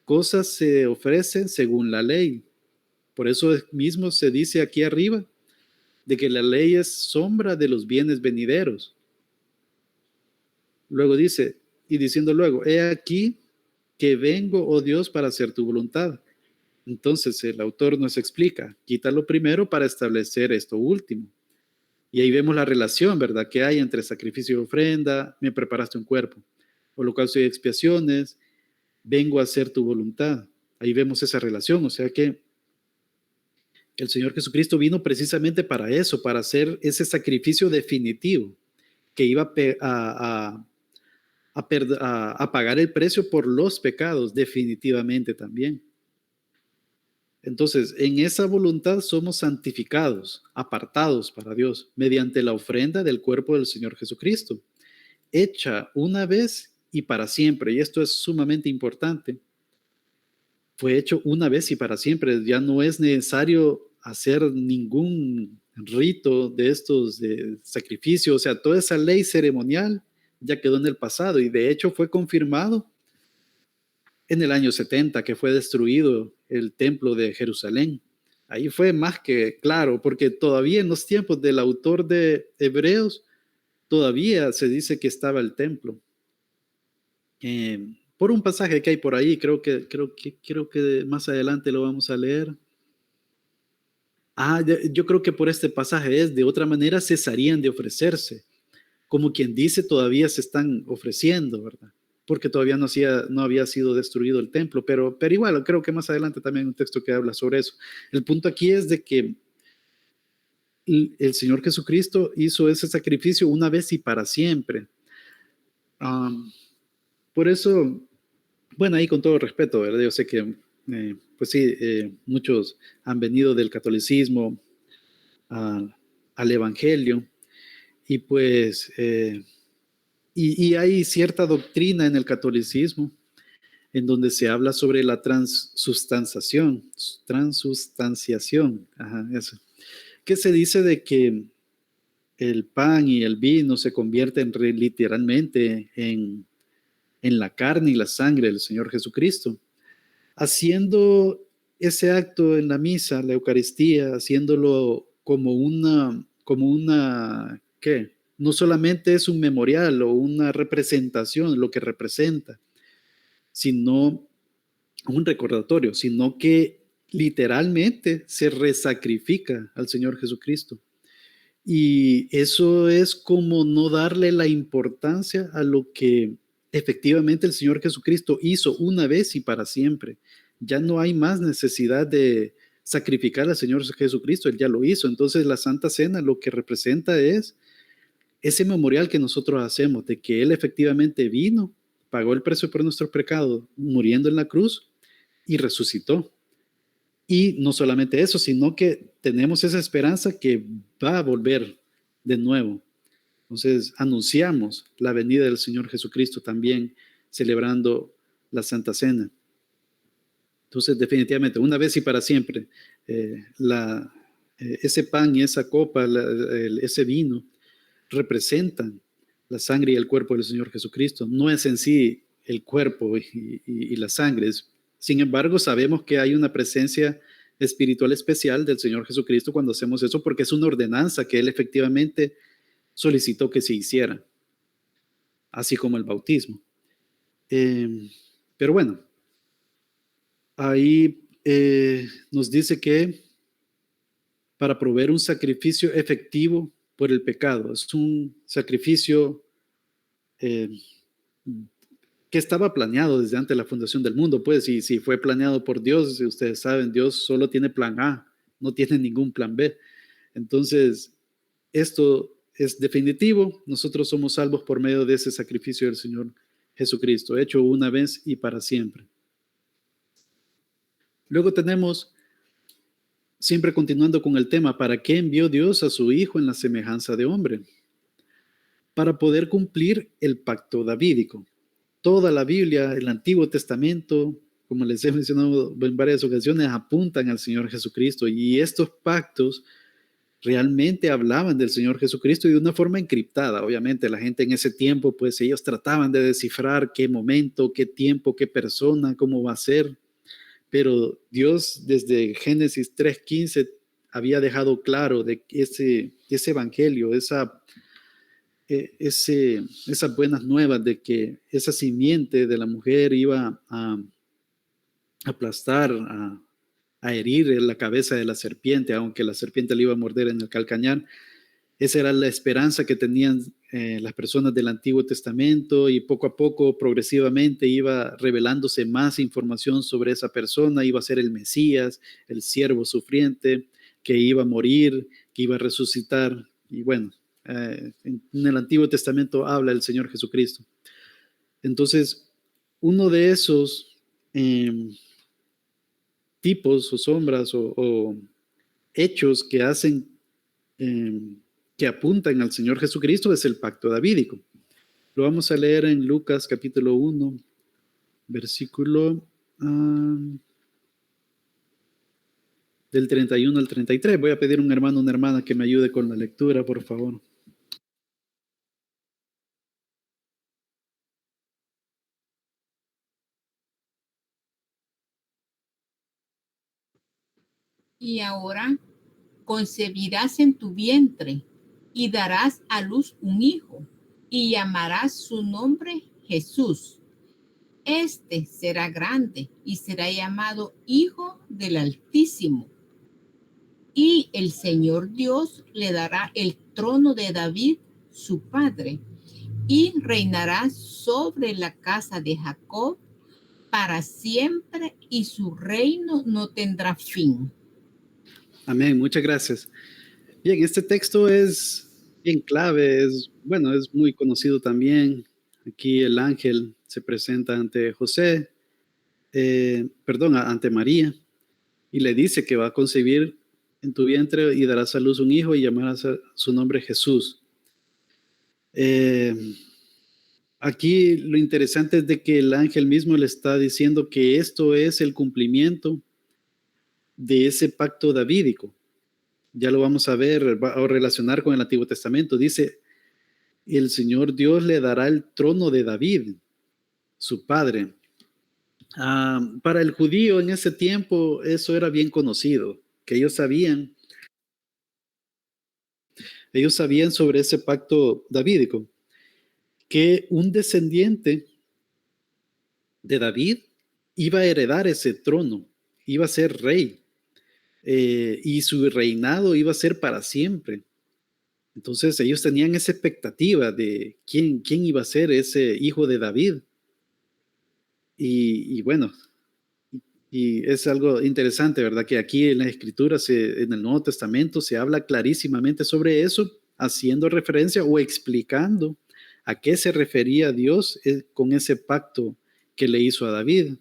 cosas se ofrecen según la ley. Por eso mismo se dice aquí arriba de que la ley es sombra de los bienes venideros. Luego dice, y diciendo luego, he aquí que vengo, oh Dios, para hacer tu voluntad. Entonces el autor nos explica, quita lo primero para establecer esto último. Y ahí vemos la relación, ¿verdad?, que hay entre sacrificio y ofrenda, me preparaste un cuerpo, holocausto y expiaciones, vengo a hacer tu voluntad. Ahí vemos esa relación, o sea que el Señor Jesucristo vino precisamente para eso, para hacer ese sacrificio definitivo, que iba a pagar el precio por los pecados, definitivamente también. Entonces, en esa voluntad somos santificados, apartados para Dios, mediante la ofrenda del cuerpo del Señor Jesucristo, hecha una vez y para siempre. Y esto es sumamente importante. Fue hecho una vez y para siempre. Ya no es necesario hacer ningún rito de estos de sacrificio. O sea, toda esa ley ceremonial ya quedó en el pasado y de hecho fue confirmado en el año 70 que fue destruido el templo de Jerusalén. Ahí fue más que claro, porque todavía en los tiempos del autor de Hebreos, todavía se dice que estaba el templo. Por un pasaje que hay por ahí, creo que más adelante lo vamos a leer. Yo creo que por este pasaje de otra manera cesarían de ofrecerse. Como quien dice, todavía se están ofreciendo, ¿verdad? Porque todavía no había sido destruido el templo, pero igual, creo que más adelante también hay un texto que habla sobre eso. El punto aquí es de que el Señor Jesucristo hizo ese sacrificio una vez y para siempre. Por eso, bueno, ahí con todo respeto, ¿verdad? Yo sé que, pues sí, muchos han venido del catolicismo al evangelio y pues... Y hay cierta doctrina en el catolicismo en donde se habla sobre la transustanciación, eso, que se dice de que el pan y el vino se convierten literalmente en la carne y la sangre del Señor Jesucristo. Haciendo ese acto en la misa, la Eucaristía, haciéndolo como una, ¿qué? No solamente es un memorial o una representación, lo que representa, sino un recordatorio, sino que literalmente se resacrifica al Señor Jesucristo. Y eso es como no darle la importancia a lo que efectivamente el Señor Jesucristo hizo una vez y para siempre. Ya no hay más necesidad de sacrificar al Señor Jesucristo, Él ya lo hizo. Entonces la Santa Cena lo que representa es ese memorial que nosotros hacemos de que Él efectivamente vino, pagó el precio por nuestro pecado, muriendo en la cruz y resucitó. Y no solamente eso, sino que tenemos esa esperanza que va a volver de nuevo. Entonces, anunciamos la venida del Señor Jesucristo también, celebrando la Santa Cena. Entonces, definitivamente, una vez y para siempre, ese pan y esa copa, ese vino, representan la sangre y el cuerpo del Señor Jesucristo. No es en sí el cuerpo y la sangre. Sin embargo, sabemos que hay una presencia espiritual especial del Señor Jesucristo cuando hacemos eso, porque es una ordenanza que Él efectivamente solicitó que se hiciera, así como el bautismo. Pero bueno, ahí nos dice que para proveer un sacrificio efectivo por el pecado. Es un sacrificio que estaba planeado desde antes de la fundación del mundo, pues, y si fue planeado por Dios, ustedes saben, Dios solo tiene plan A, no tiene ningún plan B. Entonces, esto es definitivo, nosotros somos salvos por medio de ese sacrificio del Señor Jesucristo, hecho una vez y para siempre. Luego tenemos, siempre continuando con el tema, ¿para qué envió Dios a su Hijo en la semejanza de hombre? Para poder cumplir el pacto davídico. Toda la Biblia, el Antiguo Testamento, como les he mencionado en varias ocasiones, apuntan al Señor Jesucristo y estos pactos realmente hablaban del Señor Jesucristo y de una forma encriptada. Obviamente la gente en ese tiempo, pues ellos trataban de descifrar qué momento, qué tiempo, qué persona, cómo va a ser. Pero Dios desde Génesis 3:15 había dejado claro de que ese evangelio, esas buenas nuevas de que esa simiente de la mujer iba a aplastar, a herir la cabeza de la serpiente, aunque la serpiente le iba a morder en el calcañar. Esa era la esperanza que tenían las personas del Antiguo Testamento, y poco a poco, progresivamente, iba revelándose más información sobre esa persona. Iba a ser el Mesías, el siervo sufriente, que iba a morir, que iba a resucitar. Y bueno, en el Antiguo Testamento habla el Señor Jesucristo. Entonces, uno de esos tipos o sombras o hechos que hacen, que apuntan al Señor Jesucristo, es el pacto davídico. Lo vamos a leer en Lucas capítulo 1, versículo del 31 al 33. Voy a pedir a un hermano o una hermana que me ayude con la lectura, por favor. Y ahora concebirás en tu vientre y darás a luz un hijo y llamarás su nombre Jesús. Este será grande y será llamado Hijo del Altísimo. Y el Señor Dios le dará el trono de David, su padre, y reinará sobre la casa de Jacob para siempre, y su reino no tendrá fin. Amén, muchas gracias. Bien, este texto es bien clave, es muy conocido también. Aquí el ángel se presenta ante José, ante María, y le dice que va a concebir en tu vientre y darás a luz un hijo y llamarás a su nombre Jesús. Aquí lo interesante es de que el ángel mismo le está diciendo que esto es el cumplimiento de ese pacto davídico. Ya lo vamos a ver o relacionar con el Antiguo Testamento. Dice, el Señor Dios le dará el trono de David, su padre. Para el judío en ese tiempo eso era bien conocido, que ellos sabían sobre ese pacto davídico, que un descendiente de David iba a heredar ese trono, iba a ser rey, y su reinado iba a ser para siempre. Entonces ellos tenían esa expectativa de quién iba a ser ese hijo de David. Y bueno, y es algo interesante, ¿verdad? Que aquí en las Escrituras, en el Nuevo Testamento, se habla clarísimamente sobre eso, haciendo referencia o explicando a qué se refería Dios con ese pacto que le hizo a David.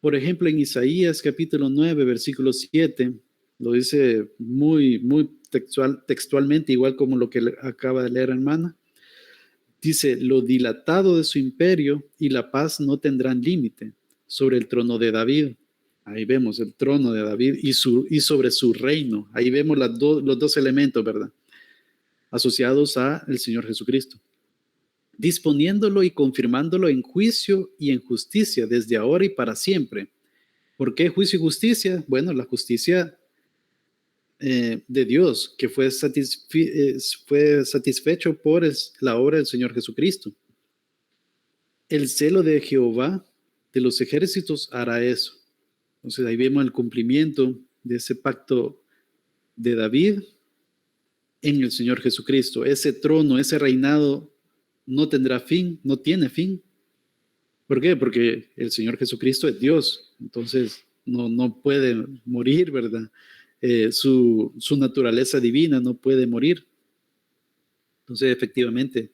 Por ejemplo, en Isaías capítulo 9, versículo 7, lo dice muy textualmente, igual como lo que acaba de leer, hermana. Dice, lo dilatado de su imperio y la paz no tendrán límite sobre el trono de David. Ahí vemos el trono de David y sobre su reino. Ahí vemos los dos elementos, ¿verdad? Asociados al Señor Jesucristo. Disponiéndolo y confirmándolo en juicio y en justicia desde ahora y para siempre. ¿Por qué juicio y justicia? Bueno, la justicia de Dios, que fue satisfecho por la obra del Señor Jesucristo. El celo de Jehová de los ejércitos hará eso. Entonces ahí vemos el cumplimiento de ese pacto de David en el Señor Jesucristo. Ese trono, ese reinado no tendrá fin, no tiene fin. ¿Por qué? Porque el Señor Jesucristo es Dios, entonces no puede morir, ¿verdad? Su naturaleza divina no puede morir. Entonces, efectivamente,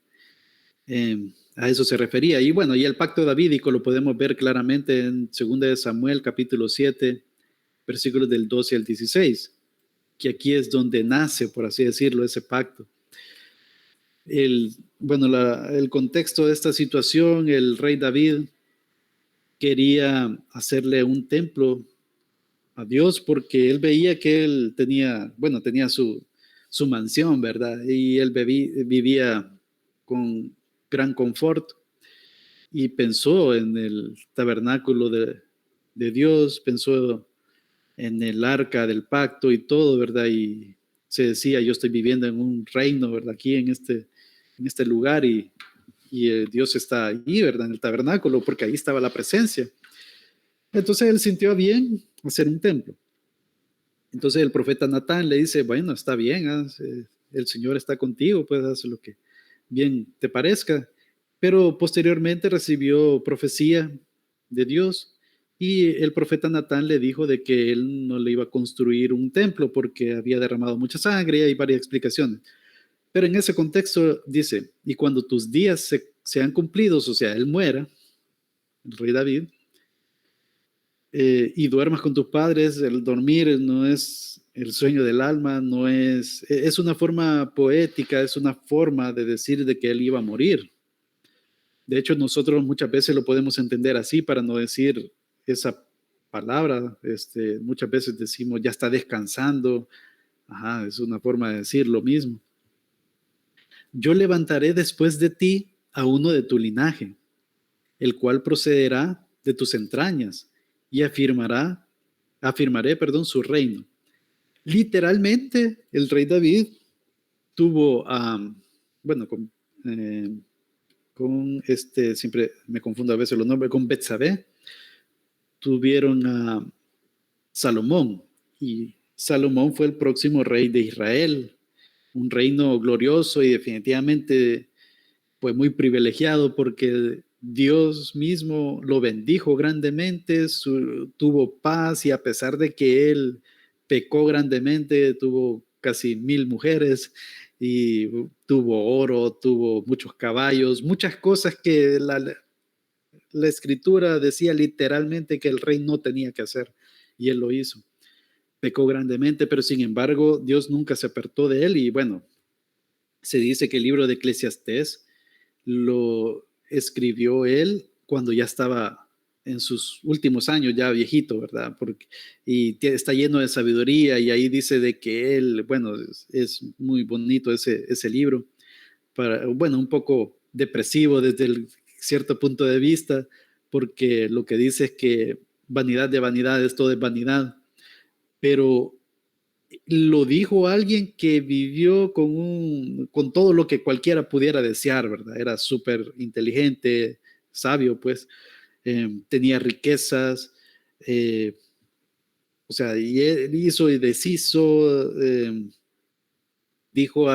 a eso se refería. Y bueno, y el pacto davídico lo podemos ver claramente en 2 de Samuel, capítulo 7, versículos del 12 al 16, que aquí es donde nace, por así decirlo, ese pacto. El contexto de esta situación, el rey David quería hacerle un templo a Dios porque él veía que él tenía su mansión, ¿verdad? Y él vivía con gran confort y pensó en el tabernáculo de Dios, pensó en el arca del pacto y todo, ¿verdad? Y se decía, yo estoy viviendo en un reino, ¿verdad? Aquí en este lugar y Dios está ahí, ¿verdad? En el tabernáculo, porque ahí estaba la presencia. Entonces él sintió bien hacer un templo. Entonces el profeta Natán le dice, bueno, está bien, el Señor está contigo, puedes hacer lo que bien te parezca. Pero posteriormente recibió profecía de Dios y el profeta Natán le dijo de que él no le iba a construir un templo porque había derramado mucha sangre y hay varias explicaciones. Pero en ese contexto dice, y cuando tus días sean cumplidos, o sea, él muera, el rey David, y duermas con tus padres, el dormir no es el sueño del alma, no es una forma poética, es una forma de decir de que él iba a morir. De hecho, nosotros muchas veces lo podemos entender así para no decir esa palabra. Muchas veces decimos, ya está descansando. Ajá, es una forma de decir lo mismo. Yo levantaré después de ti a uno de tu linaje, el cual procederá de tus entrañas y afirmaré, su reino. Literalmente, el rey David tuvo, bueno, siempre me confundo a veces los nombres, con Betsabé, tuvieron a Salomón, y Salomón fue el próximo rey de Israel, un reino glorioso y definitivamente fue muy privilegiado porque Dios mismo lo bendijo grandemente, tuvo paz y a pesar de que él pecó grandemente, tuvo casi 1000 mujeres y tuvo oro, tuvo muchos caballos, muchas cosas que la escritura decía literalmente que el rey no tenía que hacer y él lo hizo. Pecó grandemente, pero sin embargo Dios nunca se apartó de él y bueno, se dice que el libro de Eclesiastés lo escribió él cuando ya estaba en sus últimos años, ya viejito, ¿verdad? Y está lleno de sabiduría y ahí dice de que él, bueno, es muy bonito ese libro, bueno, un poco depresivo desde el cierto punto de vista, porque lo que dice es que vanidad de vanidades, todo es vanidad, pero lo dijo alguien que vivió con todo lo que cualquiera pudiera desear, ¿verdad? Era súper inteligente, sabio, pues, tenía riquezas, o sea, y él hizo y deshizo, dijo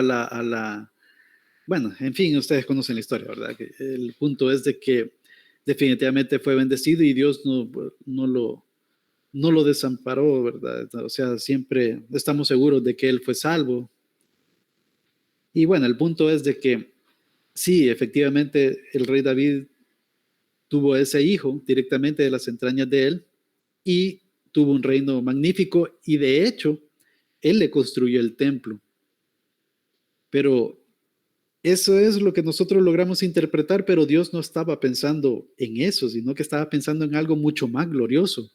bueno, en fin, ustedes conocen la historia, ¿verdad? Que el punto es de que definitivamente fue bendecido y Dios no lo desamparó, ¿verdad? O sea, siempre estamos seguros de que él fue salvo. Y bueno, el punto es de que sí, efectivamente, el rey David tuvo ese hijo directamente de las entrañas de él y tuvo un reino magnífico y de hecho, él le construyó el templo. Pero eso es lo que nosotros logramos interpretar, pero Dios no estaba pensando en eso, sino que estaba pensando en algo mucho más glorioso.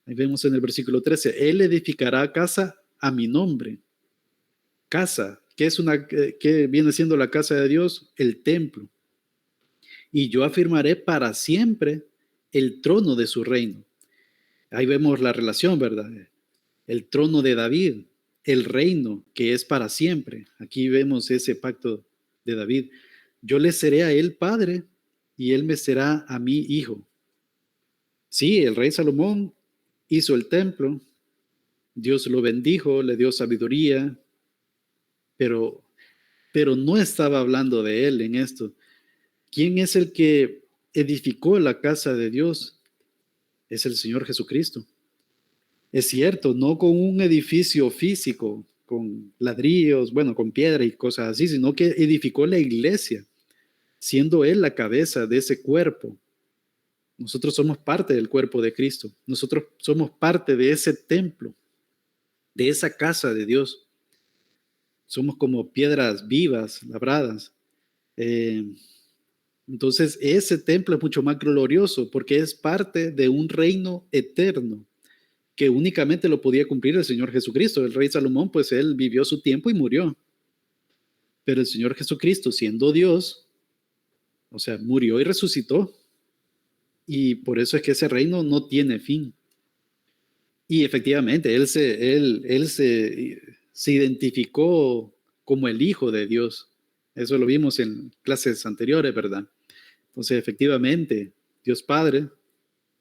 Ahí vemos en el versículo 13, Él edificará casa a mi nombre. Casa, ¿qué viene siendo la casa de Dios? El templo. Y yo afirmaré para siempre el trono de su reino. Ahí vemos la relación, ¿verdad? El trono de David, el reino que es para siempre. Aquí vemos ese pacto de David. Yo le seré a él padre y él me será a mí hijo. Sí, el rey Salomón hizo el templo, Dios lo bendijo, le dio sabiduría, pero no estaba hablando de él en esto. ¿Quién es el que edificó la casa de Dios? Es el Señor Jesucristo. Es cierto, no con un edificio físico, con ladrillos, bueno, con piedra y cosas así, sino que edificó la iglesia, siendo Él la cabeza de ese cuerpo. Nosotros somos parte del cuerpo de Cristo. Nosotros somos parte de ese templo, de esa casa de Dios. Somos como piedras vivas, labradas. Entonces, ese templo es mucho más glorioso porque es parte de un reino eterno. que únicamente lo podía cumplir el Señor Jesucristo. El rey Salomón, pues él vivió su tiempo y murió. Pero el Señor Jesucristo, siendo Dios, o sea, murió y resucitó. Y por eso es que ese reino no tiene fin. Y efectivamente, se identificó como el Hijo de Dios. Eso lo vimos en clases anteriores, ¿verdad? Entonces, efectivamente, Dios Padre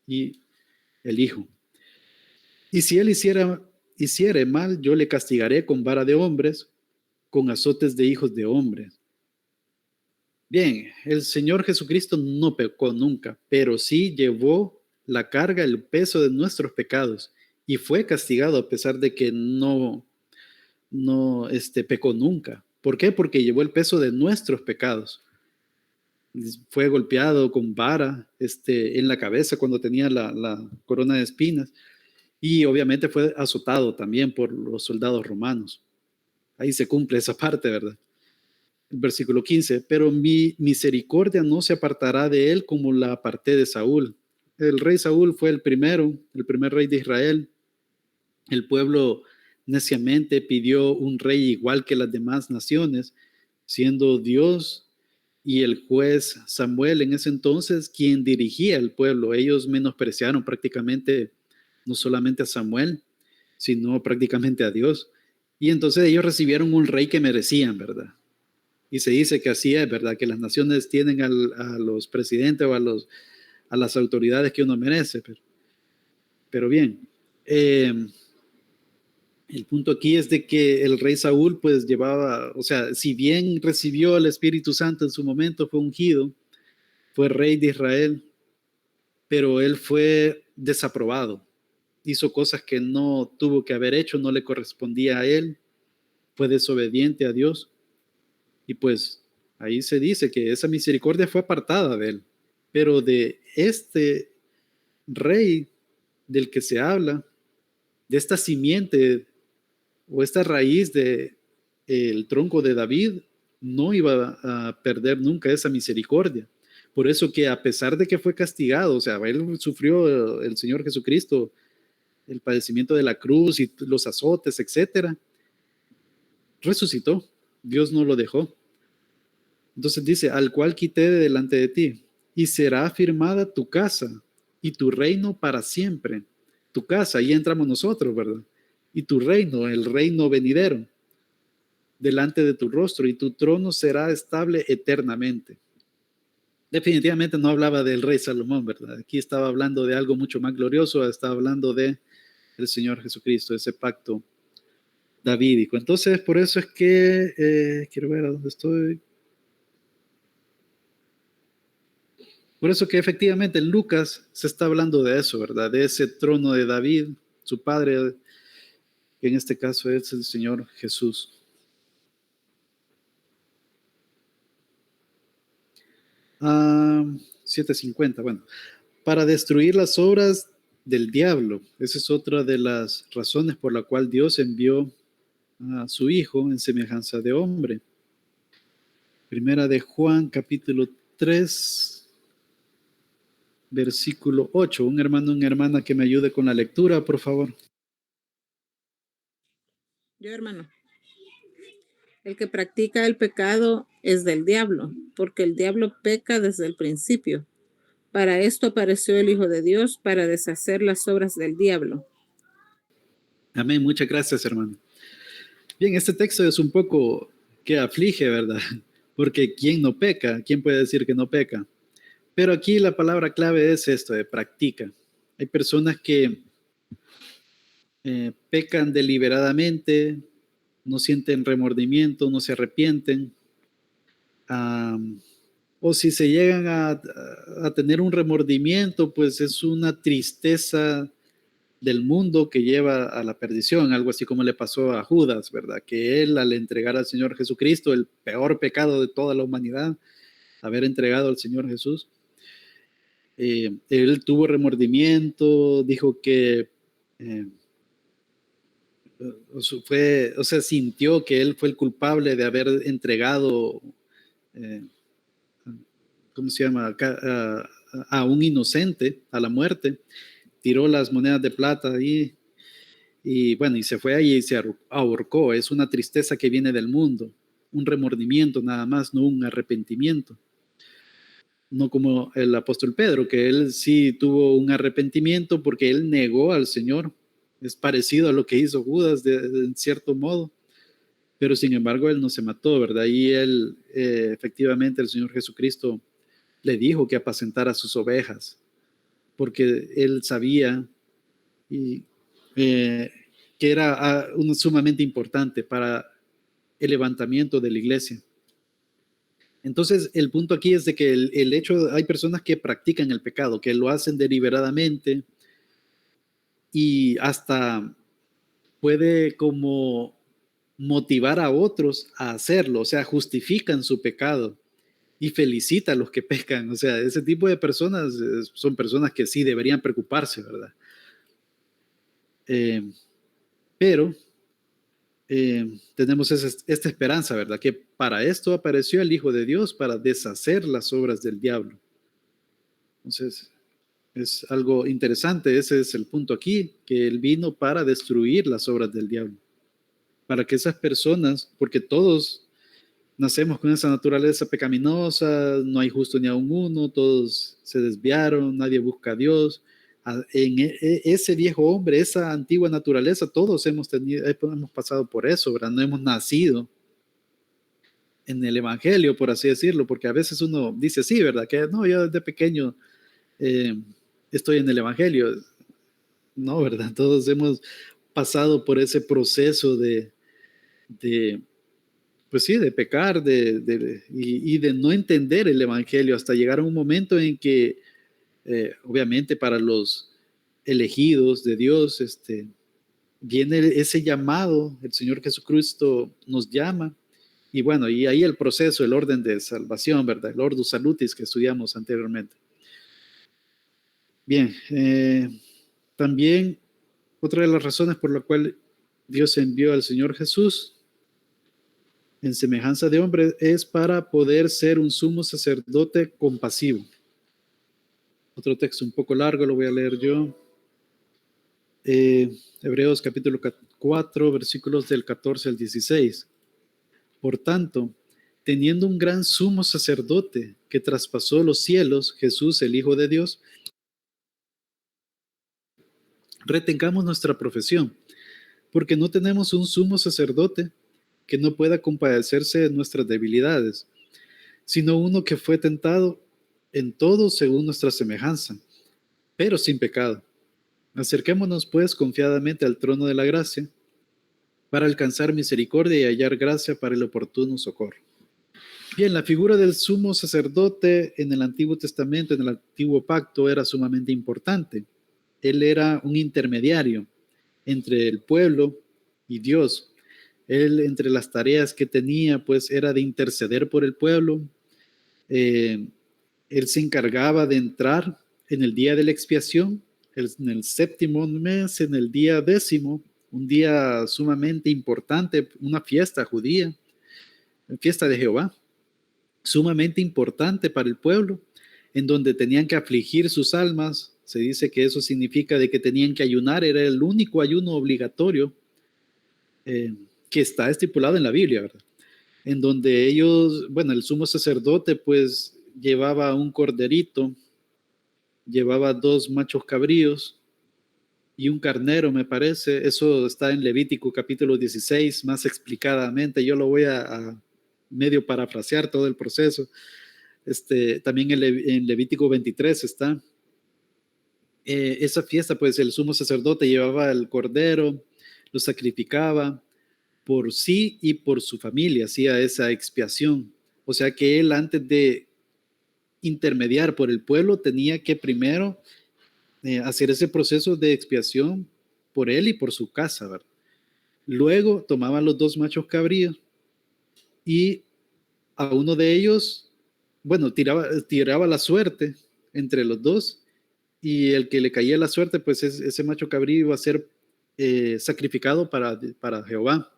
y el Hijo. Y si él hiciere mal, yo le castigaré con vara de hombres, con azotes de hijos de hombres. Bien, el Señor Jesucristo no pecó nunca, pero sí llevó la carga, el peso de nuestros pecados y fue castigado a pesar de que no pecó nunca. ¿Por qué? Porque llevó el peso de nuestros pecados. Fue golpeado con vara en la cabeza cuando tenía la corona de espinas y obviamente fue azotado también por los soldados romanos. Ahí se cumple esa parte, ¿verdad? El versículo 15, pero mi misericordia no se apartará de él como la aparté de Saúl. El rey Saúl fue el primer rey de Israel. El pueblo neciamente pidió un rey igual que las demás naciones, siendo Dios y el juez Samuel en ese entonces quien dirigía el pueblo. Ellos menospreciaron prácticamente no solamente a Samuel, sino prácticamente a Dios. Y entonces ellos recibieron un rey que merecían, ¿verdad? Y se dice que así es, ¿verdad? Que las naciones tienen a los presidentes o a las autoridades que uno merece. Pero bien, el punto aquí es de que el rey Saúl pues llevaba, o sea, si bien recibió el Espíritu Santo en su momento, fue ungido, fue rey de Israel, pero él fue desaprobado. Hizo cosas que no tuvo que haber hecho, no le correspondía a él, fue desobediente a Dios. Y pues ahí se dice que esa misericordia fue apartada de él. Pero de este rey del que se habla, de esta simiente o esta raíz de el tronco de David, no iba a perder nunca esa misericordia. Por eso que a pesar de que fue castigado, o sea, él sufrió el Señor Jesucristo el padecimiento de la cruz y los azotes, etcétera, resucitó. Dios no lo dejó. Entonces dice, al cual quité de delante de ti, y será afirmada tu casa y tu reino para siempre. Tu casa, ahí entramos nosotros, ¿verdad? Y tu reino, el reino venidero, delante de tu rostro, y tu trono será estable eternamente. Definitivamente no hablaba del rey Salomón, ¿verdad? Aquí estaba hablando de algo mucho más glorioso, estaba hablando de el Señor Jesucristo, ese pacto davídico. Entonces, por eso es que, quiero ver a dónde estoy. Por eso que efectivamente en Lucas se está hablando de eso, ¿verdad? De ese trono de David, su padre, que en este caso es el Señor Jesús. Ah, 7:50, bueno. Para destruir las obras del diablo. Esa es otra de las razones por la cual Dios envió a su Hijo en semejanza de hombre. Primera de Juan, capítulo 3, versículo 8. Un hermano, una hermana que me ayude con la lectura, por favor. Yo, hermano. El que practica el pecado es del diablo, porque el diablo peca desde el principio. Para esto apareció el Hijo de Dios, para deshacer las obras del diablo. Amén, muchas gracias, hermano. Bien, este texto es un poco que aflige, ¿verdad? Porque ¿quién no peca? ¿Quién puede decir que no peca? Pero aquí la palabra clave es esto, de practica. Hay personas que pecan deliberadamente, no sienten remordimiento, no se arrepienten, o si se llegan a tener un remordimiento, pues es una tristeza del mundo que lleva a la perdición, algo así como le pasó a Judas, ¿verdad? Que él al entregar al Señor Jesucristo, el peor pecado de toda la humanidad, haber entregado al Señor Jesús, él tuvo remordimiento, dijo que sintió que él fue el culpable de haber entregado, ¿cómo se llama? A un inocente a la muerte, tiró las monedas de plata ahí Y bueno, y se fue ahí y se ahorcó. Es una tristeza que viene del mundo, un remordimiento nada más, no un arrepentimiento. No como el apóstol Pedro, que él sí tuvo un arrepentimiento porque él negó al Señor. Es parecido a lo que hizo Judas en cierto modo, pero sin embargo él no se mató, ¿verdad? Y él, efectivamente, el Señor Jesucristo le dijo que apacentara sus ovejas, porque él sabía y, que era sumamente importante para el levantamiento de la iglesia. Entonces, el punto aquí es de que el hecho, hay personas que practican el pecado, que lo hacen deliberadamente y hasta puede como motivar a otros a hacerlo, o sea, justifican su pecado y felicita a los que pecan. O sea, ese tipo de personas son personas que sí deberían preocuparse, ¿verdad? Pero tenemos esta esperanza, ¿verdad? Que para esto apareció el Hijo de Dios, para deshacer las obras del diablo. Entonces, es algo interesante, ese es el punto aquí, que Él vino para destruir las obras del diablo. Para que esas personas, porque todos nacemos con esa naturaleza pecaminosa, no hay justo ni aun uno, todos se desviaron, nadie busca a Dios. En ese viejo hombre, esa antigua naturaleza, todos hemos pasado por eso, ¿verdad? No hemos nacido en el Evangelio, por así decirlo, porque a veces uno dice, sí, ¿verdad? Que no, yo desde pequeño estoy en el Evangelio. No, ¿verdad? Todos hemos pasado por ese proceso pues sí, de pecar y de no entender el Evangelio hasta llegar a un momento en que, obviamente, para los elegidos de Dios, viene ese llamado, el Señor Jesucristo nos llama, y bueno, y ahí el proceso, el orden de salvación, ¿verdad? El Ordo Salutis que estudiamos anteriormente. Bien, también otra de las razones por la cual Dios envió al Señor Jesús en semejanza de hombre es para poder ser un sumo sacerdote compasivo. Otro texto un poco largo, lo voy a leer yo. Hebreos capítulo 4, versículos del 14 al 16. Por tanto, teniendo un gran sumo sacerdote que traspasó los cielos, Jesús, el Hijo de Dios, retengamos nuestra profesión, porque no tenemos un sumo sacerdote que no pueda compadecerse de nuestras debilidades, sino uno que fue tentado en todo según nuestra semejanza, pero sin pecado. Acerquémonos pues confiadamente al trono de la gracia, para alcanzar misericordia y hallar gracia para el oportuno socorro. Bien, la figura del sumo sacerdote en el Antiguo Testamento, en el Antiguo Pacto, era sumamente importante. Él era un intermediario entre el pueblo y Dios. Él, entre las tareas que tenía, pues era de interceder por el pueblo. Él se encargaba de entrar en el día de la expiación, en el séptimo mes, en el día 10º, un día sumamente importante, una fiesta judía, fiesta de Jehová, sumamente importante para el pueblo, en donde tenían que afligir sus almas. Se dice que eso significa de que tenían que ayunar, era el único ayuno obligatorio que está estipulado en la Biblia, ¿verdad? En donde ellos, bueno, el sumo sacerdote pues llevaba un corderito, llevaba 2 machos cabríos y un carnero, me parece. Eso está en Levítico capítulo 16, más explicadamente. Yo lo voy a medio parafrasear todo el proceso. También en Levítico 23 está. Esa fiesta, pues el sumo sacerdote llevaba el cordero, lo sacrificaba por sí y por su familia, hacía esa expiación. O sea que él, antes de intermediar por el pueblo, tenía que primero hacer ese proceso de expiación por él y por su casa, ¿verdad? Luego tomaban los 2 machos cabríos y a uno de ellos, bueno, tiraba la suerte entre los dos, y el que le caía la suerte, pues ese macho cabrío iba a ser sacrificado para Jehová.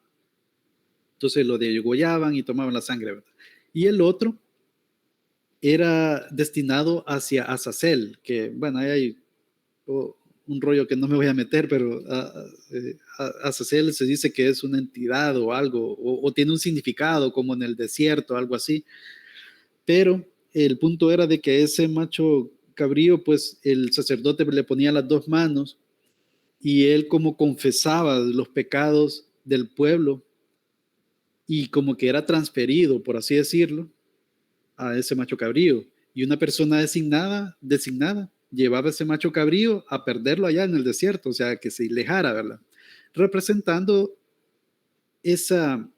Entonces lo degollaban y tomaban la sangre, ¿verdad? Y el otro era destinado hacia Azazel, que bueno, ahí hay un rollo que no me voy a meter, pero Azazel se dice que es una entidad o algo, o tiene un significado como en el desierto, algo así. Pero el punto era de que ese macho cabrío, pues el sacerdote le ponía las dos manos y él como confesaba los pecados del pueblo y como que era transferido, por así decirlo, a ese macho cabrío. Y una persona designada llevaba ese macho cabrío a perderlo allá en el desierto, o sea, que se alejara, ¿verdad? Representando esa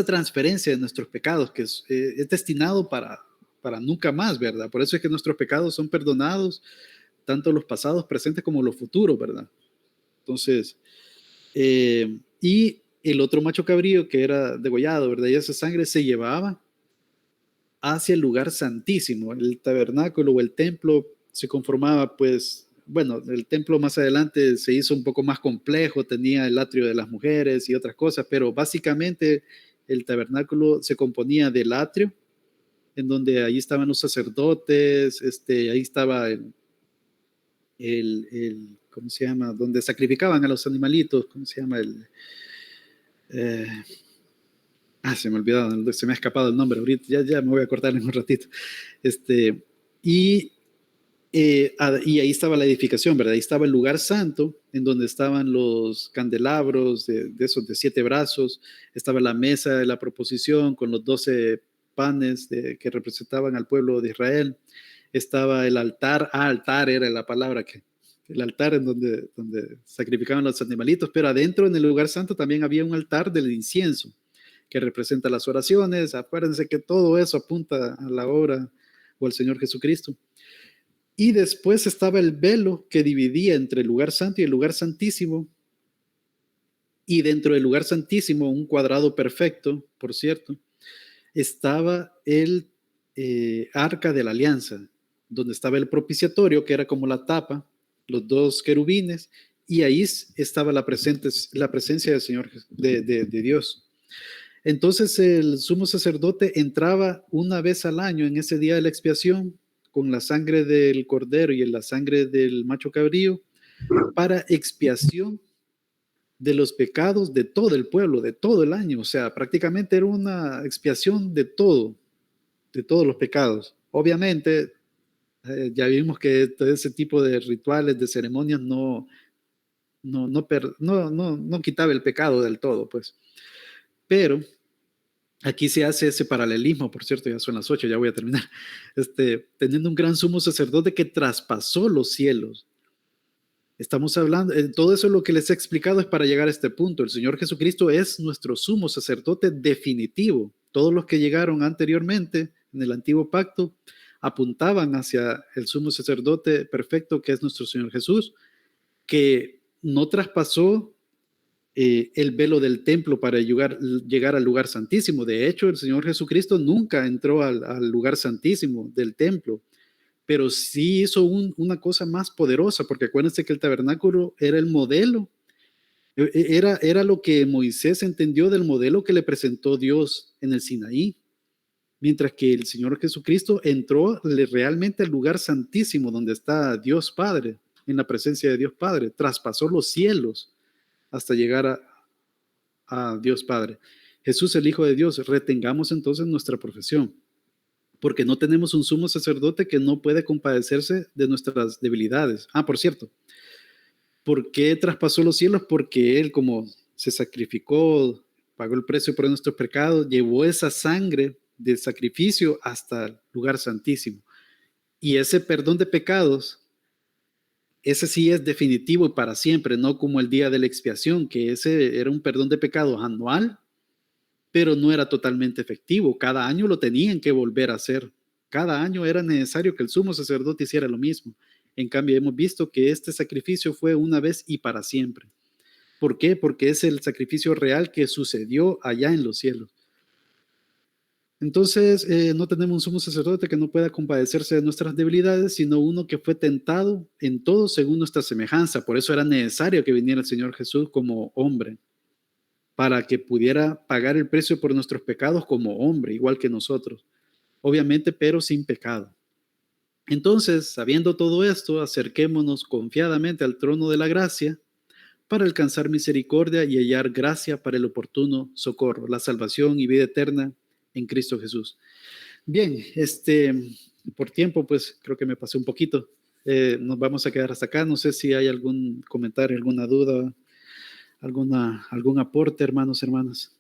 transferencia de nuestros pecados, que es destinado para nunca más, ¿verdad? Por eso es que nuestros pecados son perdonados, tanto los pasados, presentes, como los futuros, ¿verdad? Entonces, y el otro macho cabrío que era degollado, ¿verdad? Y esa sangre se llevaba hacia el lugar santísimo. El tabernáculo o el templo se conformaba, pues, bueno, el templo más adelante se hizo un poco más complejo, tenía el atrio de las mujeres y otras cosas, pero básicamente el tabernáculo se componía del atrio, en donde ahí estaban los sacerdotes, ahí estaba ¿cómo se llama? Donde sacrificaban a los animalitos, ¿cómo se llama? Eh, se me olvidó, se me ha escapado el nombre ahorita, ya me voy a cortar en un ratito. Y ahí estaba la edificación, ¿verdad? Ahí estaba el lugar santo, en donde estaban los candelabros de esos de 7 brazos, estaba la mesa de la proposición con los 12 panes que representaban al pueblo de Israel, estaba el altar, altar era la palabra el altar en donde sacrificaban los animalitos, pero adentro en el lugar santo también había un altar del incienso, que representa las oraciones. Acuérdense que todo eso apunta a la obra o al Señor Jesucristo. Y después estaba el velo que dividía entre el lugar santo y el lugar santísimo. Y dentro del lugar santísimo, un cuadrado perfecto, por cierto, estaba el arca de la alianza, donde estaba el propiciatorio, que era como la tapa, los 2 querubines, y ahí estaba la presencia del Señor, de Dios. Entonces el sumo sacerdote entraba una vez al año en ese día de la expiación con la sangre del cordero y la sangre del macho cabrío para expiación de los pecados de todo el pueblo, de todo el año. O sea, prácticamente era una expiación de todos los pecados. Obviamente, ya vimos que todo ese tipo de rituales, de ceremonias no quitaba el pecado del todo, pues. Pero aquí se hace ese paralelismo, por cierto, ya son las 8, ya voy a terminar, teniendo un gran sumo sacerdote que traspasó los cielos. Estamos hablando, todo eso lo que les he explicado es para llegar a este punto. El Señor Jesucristo es nuestro sumo sacerdote definitivo. Todos los que llegaron anteriormente en el antiguo pacto apuntaban hacia el sumo sacerdote perfecto que es nuestro Señor Jesús, que no traspasó el velo del templo para llegar al lugar santísimo. De hecho, el Señor Jesucristo nunca entró al lugar santísimo del templo, pero sí hizo una cosa más poderosa, porque acuérdense que el tabernáculo era el modelo, era lo que Moisés entendió del modelo que le presentó Dios en el Sinaí, mientras que el Señor Jesucristo entró realmente al lugar santísimo donde está Dios Padre, en la presencia de Dios Padre, traspasó los cielos hasta llegar a Dios Padre. Jesús, el Hijo de Dios. Retengamos entonces nuestra profesión, porque no tenemos un sumo sacerdote que no puede compadecerse de nuestras debilidades. Por cierto, ¿por qué traspasó los cielos? Porque Él, como se sacrificó, pagó el precio por nuestros pecados, llevó esa sangre de sacrificio hasta el lugar santísimo. Y ese perdón de pecados, ese sí es definitivo y para siempre, no como el día de la expiación, que ese era un perdón de pecados anual, pero no era totalmente efectivo. Cada año lo tenían que volver a hacer. Cada año era necesario que el sumo sacerdote hiciera lo mismo. En cambio, hemos visto que este sacrificio fue una vez y para siempre. ¿Por qué? Porque es el sacrificio real que sucedió allá en los cielos. Entonces, no tenemos un sumo sacerdote que no pueda compadecerse de nuestras debilidades, sino uno que fue tentado en todo según nuestra semejanza. Por eso era necesario que viniera el Señor Jesús como hombre, para que pudiera pagar el precio por nuestros pecados como hombre, igual que nosotros. Obviamente, pero sin pecado. Entonces, sabiendo todo esto, acerquémonos confiadamente al trono de la gracia para alcanzar misericordia y hallar gracia para el oportuno socorro, la salvación y vida eterna en Cristo Jesús. Bien, por tiempo, pues creo que me pasé un poquito. Nos vamos a quedar hasta acá. No sé si hay algún comentario, alguna duda, algún aporte, hermanos, hermanas.